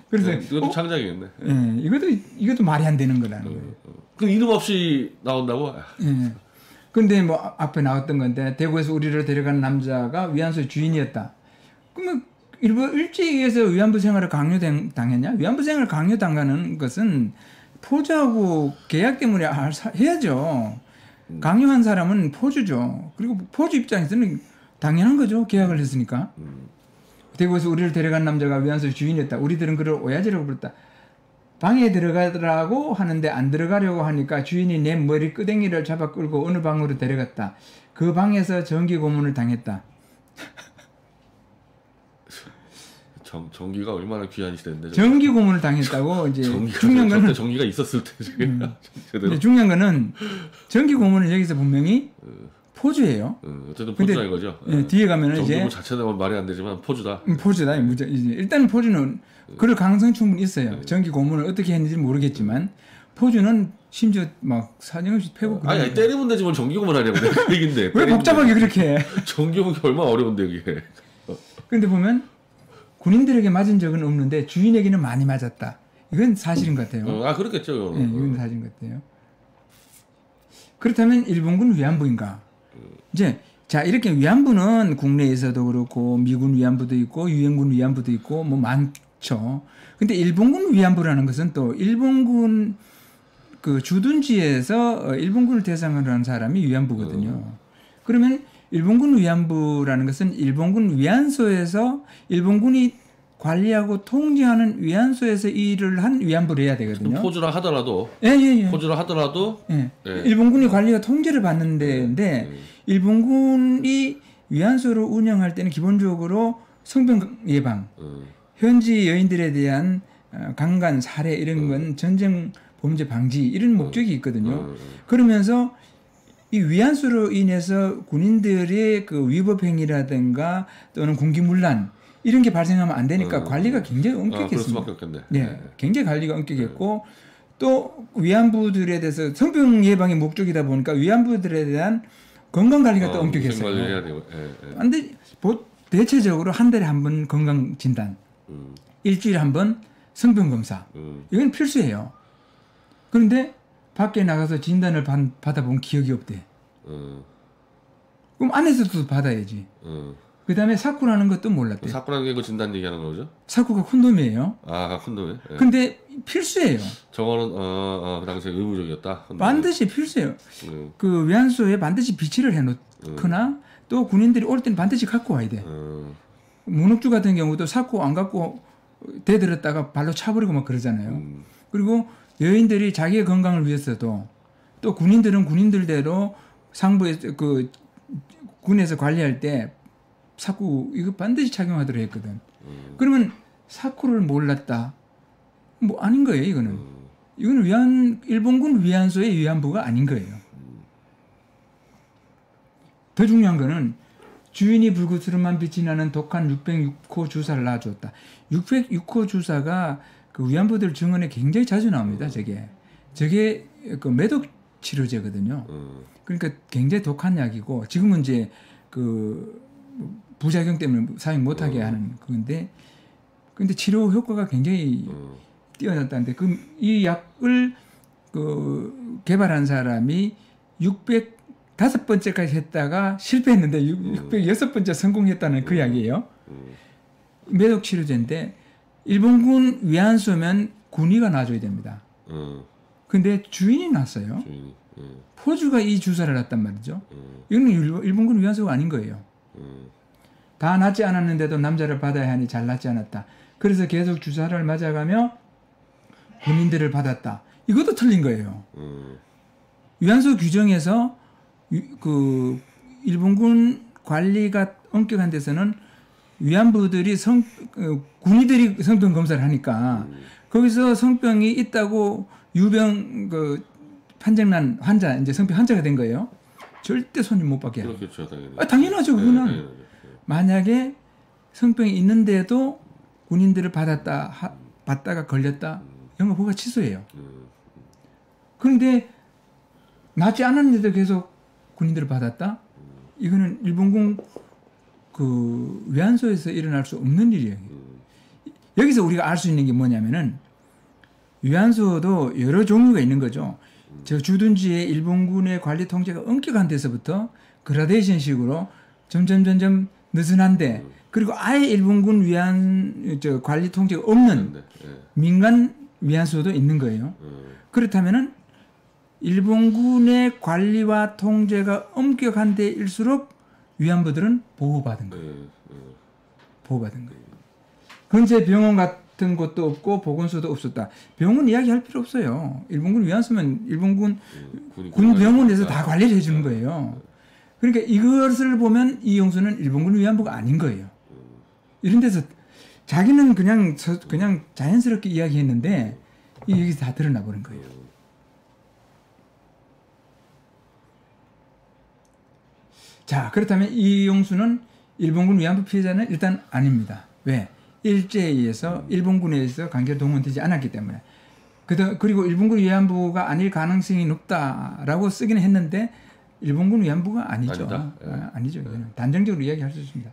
그래서 이것도 창작이겠네. 예, 이것도 말이 안 되는 거라는 거예요. 그 이름 없이 나온다고? 예. 근데 뭐 앞에 나왔던 건데 대구에서 우리를 데려간 남자가 위안소의 주인이었다. 그러면 일제에서 위안부 생활을 강요당했냐? 위안부 생활을 강요당하는 것은 포주하고 계약 때문에 해야죠. 강요한 사람은 포주죠. 그리고 포주 입장에서는 당연한 거죠. 계약을 했으니까. 대구에서 우리를 데려간 남자가 위안소의 주인이었다. 우리들은 그를 오야지라고 불렀다. 방에 들어가라고 하는데 안 들어가려고 하니까 주인이 내 머리 끄댕이를 잡아 끌고 어느 방으로 데려갔다. 그 방에서 전기 고문을 당했다. 전기가 얼마나 귀한 시대인데. 전기 고문을 당했다고 이제 중요한 거는 전기가 있었을 때 중요한 거는 전기 고문은 여기서 분명히 포주예요. 어쨌든 포주다 이거죠. 예, 뒤에 가면은 전기 이제 고문 자체는 말이 안 되지만 포주다. 포주다. 일단 포주는 그럴 가능성이 충분히 있어요. 전기 고문을 어떻게 했는지 모르겠지만 포주는 심지어 막 사정없이 패고. 아니 때리면 되지 뭘 전기 고문 하냐고 그 얘긴데. 왜 복잡하게 그렇게 해? 전기 고문이 얼마나 어려운데 이게. 근데 보면 군인들에게 맞은 적은 없는데 주인에게는 많이 맞았다. 이건 사실인 것 같아요. 그렇겠죠. 예, 이건 사실인 것 같아요. 그렇다면 일본군 위안부인가? 이제 자 이렇게 위안부는 국내에서도 그렇고 미군 위안부도 있고 유엔군 위안부도 있고 뭐 많죠. 근데 일본군 위안부라는 것은 또 일본군 그 주둔지에서 일본군을 대상으로 한 사람이 위안부거든요. 그러면 일본군 위안부라는 것은 일본군 위안소에서 일본군이 관리하고 통제하는 위안소에서 일을 한 위안부를 해야 되거든요. 포주라 하더라도 예. 포주라 하더라도 예. 일본군이 관리와 통제를 받는 데인데 일본군이 위안소를 운영할 때는 기본적으로 성병 예방, 현지 여인들에 대한 강간, 살해 이런 건 전쟁 범죄 방지 이런 목적이 있거든요. 그러면서 이 위안소로 인해서 군인들의 그 위법 행위라든가 또는 군기문란 이런 게 발생하면 안 되니까 관리가 굉장히 엄격했습니다. 그럴 수밖에 없겠네. 네, 굉장히 관리가 엄격했고 또 위안부들에 대해서 성병 예방이 목적이다 보니까 위안부들에 대한 건강 관리가 또 엄격했어요. 관리해야 되고. 근데 대체적으로 한 달에 한 번 건강 진단, 일주일에 한 번 성병 검사, 이건 필수예요. 그런데 밖에 나가서 진단을 받아본 기억이 없대. 그럼 안에서도 받아야지. 그 다음에 사쿠라는 것도 몰랐대. 사쿠라는 게 그 진단 얘기하는 거죠? 사쿠가 콘돔이에요. 콘돔이? 예. 근데 필수예요. 저거는 그 당시에 의무적이었다. 반드시 필수예요. 그 위안소에 반드시 비치를 해놓거나 또 군인들이 올 때는 반드시 갖고 와야 돼. 문옥주 같은 경우도 사쿠 안 갖고 대들었다가 발로 차버리고 막 그러잖아요. 그리고 여인들이 자기의 건강을 위해서도 또 군인들은 군인들대로 상부에서 그 군에서 관리할 때 사쿠 이거 반드시 착용하도록 했거든. 그러면 사쿠를 몰랐다. 뭐 아닌 거예요, 이거는. 이거는 일본군 위안소의 위안부가 아닌 거예요. 더 중요한 거는 주인이 불구스름한 빛이 나는 독한 606호 주사를 놔줬다. 606호 주사가 그 위안부들 증언에 굉장히 자주 나옵니다. 저게 그 매독 치료제거든요. 그러니까 굉장히 독한 약이고 지금은 이제 그 부작용 때문에 사용 못하게 하는 건데, 근데 치료 효과가 굉장히 뛰어났다는데 이 약을 그 개발한 사람이 605번째까지 했다가 실패했는데 606번째 성공했다는 그 약이에요. 매독 치료제인데 일본군 위안소면 군의가 놔줘야 됩니다. 근데 주인이 놨어요. 포주가 이 주사를 놨단 말이죠. 이거는 일본군 위안소가 아닌 거예요. 다 낫지 않았는데도 남자를 받아야 하니 잘 낫지 않았다. 그래서 계속 주사를 맞아가며 군인들을 받았다. 이것도 틀린 거예요. 위안소 규정에서 그 일본군 관리가 엄격한 데서는 위안부들이 군인들이 성병 검사를 하니까 거기서 성병이 있다고 유병 그 판정난 환자 이제 성병 환자가 된 거예요. 절대 손님 못 받게 해요. 그렇겠죠, 당연히. 당연하죠, 그거는. 만약에 성병이 있는데도 군인들을 받다가 걸렸다, 영업 허가 취소해요. 그런데 낫지 않았는데도 계속 군인들을 받았다? 이거는 일본군 그 위안소에서 일어날 수 없는 일이에요. 여기서 우리가 알 수 있는 게 뭐냐면은 위안소도 여러 종류가 있는 거죠. 저 주둔지의 일본군의 관리 통제가 엄격한 데서부터 그라데이션식으로 점점 느슨한데 그리고 아예 일본군 관리 통제가 없는 민간 위안소도 있는 거예요. 그렇다면은 일본군의 관리와 통제가 엄격한 데일수록 위안부들은 보호받은 거예요. 보호받은 거예요. 근처에 병원 같은 곳도 없고 보건소도 없었다. 병원 이야기할 필요 없어요. 일본군 위안소면 일본군 군 병원에서 다 관리를 해주는 거예요. 그러니까 이것을 보면 이용수는 일본군 위안부가 아닌 거예요. 이런 데서 자기는 그냥 자연스럽게 이야기했는데 여기서 다 드러나 버린 거예요. 자, 그렇다면 이용수는 일본군 위안부 피해자는 일단 아닙니다. 왜? 일제에 의해서 일본군에 의해서 강제로 동원되지 않았기 때문에. 그리고 일본군 위안부가 아닐 가능성이 높다라고 쓰기는 했는데 일본군 위안부가 아니죠. 아니죠. 단정적으로 이야기할 수 있습니다.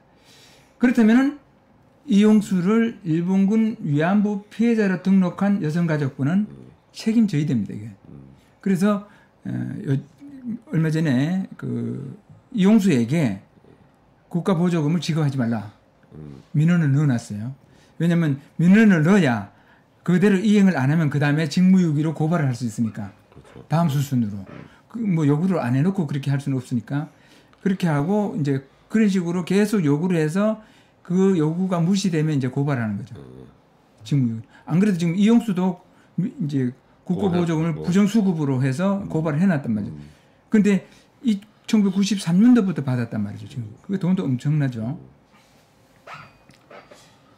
그렇다면 이용수를 일본군 위안부 피해자로 등록한 여성가족부는 책임져야 됩니다. 이게. 그래서 얼마 전에 이용수에게 국가보조금을 지급하지 말라. 민원을 넣어놨어요. 왜냐하면 민원을 넣어야 그대로 이행을 안 하면 그 다음에 직무유기로 고발을 할 수 있으니까. 그렇죠. 다음 수순으로. 뭐 요구를 안 해놓고 그렇게 할 수는 없으니까 그렇게 하고 이제 그런 식으로 계속 요구를 해서 그 요구가 무시되면 이제 고발하는 거죠. 직무유기. 안 그래도 지금 이용수도 이제 국가보조금을 부정수급으로 해서 고발을 해놨단 말이죠. 근데 1993년도부터 받았단 말이죠. 지금 그 돈도 엄청나죠.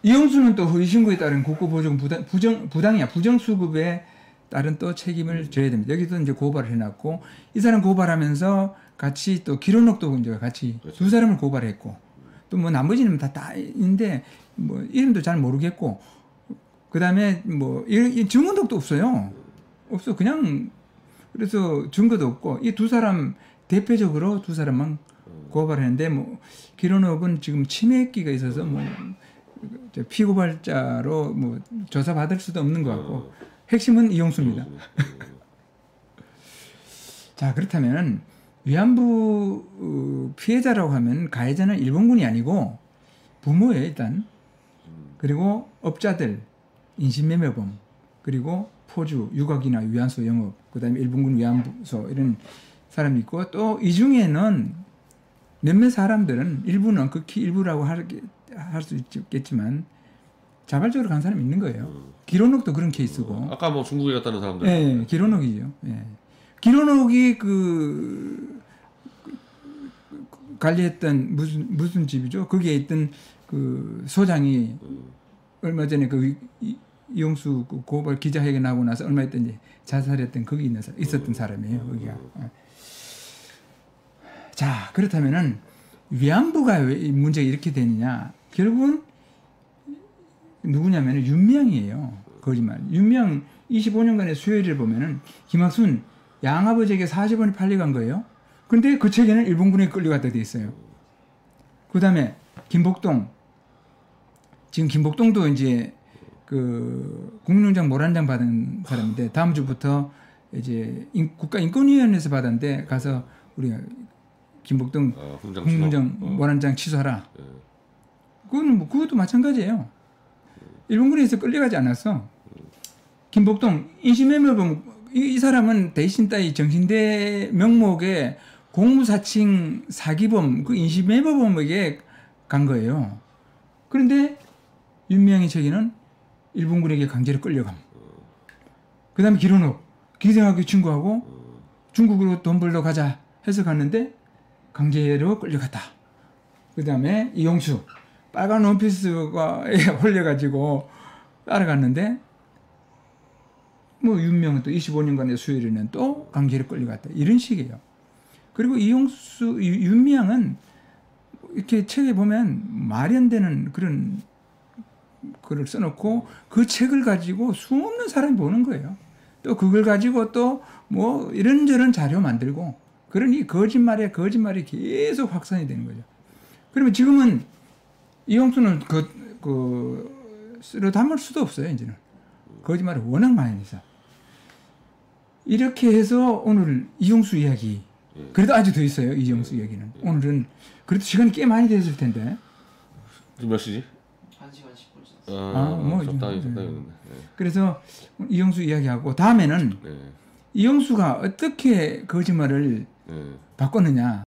이용수는 또 허위신고에 따른 국고보조금 부정수급에 따른 또 책임을 져야 됩니다. 여기도 이제 고발을 해놨고 이 사람 고발하면서 같이 또 기록록도 이제 같이 그렇죠. 두 사람을 고발했고 또 뭐 나머지는 다 있는데 뭐 이름도 잘 모르겠고 그 다음에 뭐 증언록도 없어요. 없어 그냥 그래서 증거도 없고 이 두 사람 대표적으로 두 사람만 고발했는데 뭐 기록록은 지금 치매기가 있어서 뭐 피고발자로 뭐 조사받을 수도 없는 것 같고 핵심은 이용수입니다. 자 그렇다면 위안부 피해자라고 하면 가해자는 일본군이 아니고 부모예요 일단. 그리고 업자들, 인신매매범, 그리고 포주, 유각이나 위안소 영업, 그 다음에 일본군 위안부소 이런 사람이 있고 또 이 중에는 몇몇 사람들은 일부는 극히 일부라고 할 수 있겠지만 자발적으로 간 사람이 있는 거예요. 기록록도 그런 케이스고. 아까 뭐 중국에 갔다는 사람들. 네, 기록록이죠. 네. 기록록이 관리했던 무슨 집이죠? 거기에 있던 그 소장이 얼마 전에 이용수 고발 기자회견 하고 나서 얼마 있던지 자살했던 거기 있었던 사람이에요. 거기가. 자 그렇다면은 위안부가 왜 문제가 이렇게 되느냐? 결국은 누구냐면 윤명이에요. 거짓말. 윤명 25년간의 수혜를 보면은 김학순 양아버지에게 40원이 팔려간 거예요. 근데 그 책에는 일본군에 끌려갔다 돼 있어요. 그 다음에 김복동. 지금 김복동도 이제 국민훈장 모란장 받은 사람인데 다음 주부터 이제 국가인권위원회에서 받았는데 가서 우리가 김복동 국민훈장 모란장 취소하라. 그것도 마찬가지예요. 일본군에서 끌려가지 않았어. 김복동 인신매매범 이 사람은 대신 따위 정신대 명목에 공무사칭 사기범 그 인신매매범에게 간 거예요. 그런데 윤명의 책에는 일본군에게 강제로 끌려감. 그 다음에 기록록 기생하게 친구하고 중국으로 돈 벌러 가자 해서 갔는데 강제로 끌려갔다. 그 다음에 이용수 빨간 원피스가 홀려가지고 따라갔는데 뭐 윤명은 또 25년간의 수혜리는 또 강제로 끌려갔다. 이런 식이에요. 그리고 윤명은 이렇게 책에 보면 말이 안 되는 그런 글을 써놓고 그 책을 가지고 수없는 사람이 보는 거예요. 또 그걸 가지고 또 뭐 이런저런 자료 만들고 그러니 거짓말이 계속 확산이 되는 거죠. 그러면 지금은 이용수는 쓸어 담을 수도 없어요. 이제는 거짓말을 워낙 많이 해서 이렇게 해서 오늘 이용수 이야기 그래도 아주 더 있어요. 이용수 이야기는 오늘은 그래도 시간이 꽤 많이 됐을 텐데 지금 몇 시지? 1시간 10분 지났어요. 뭐 적당히 이제, 했는데. 그래서 이용수 이야기하고 다음에는 네. 이용수가 어떻게 거짓말을 네. 바꿨느냐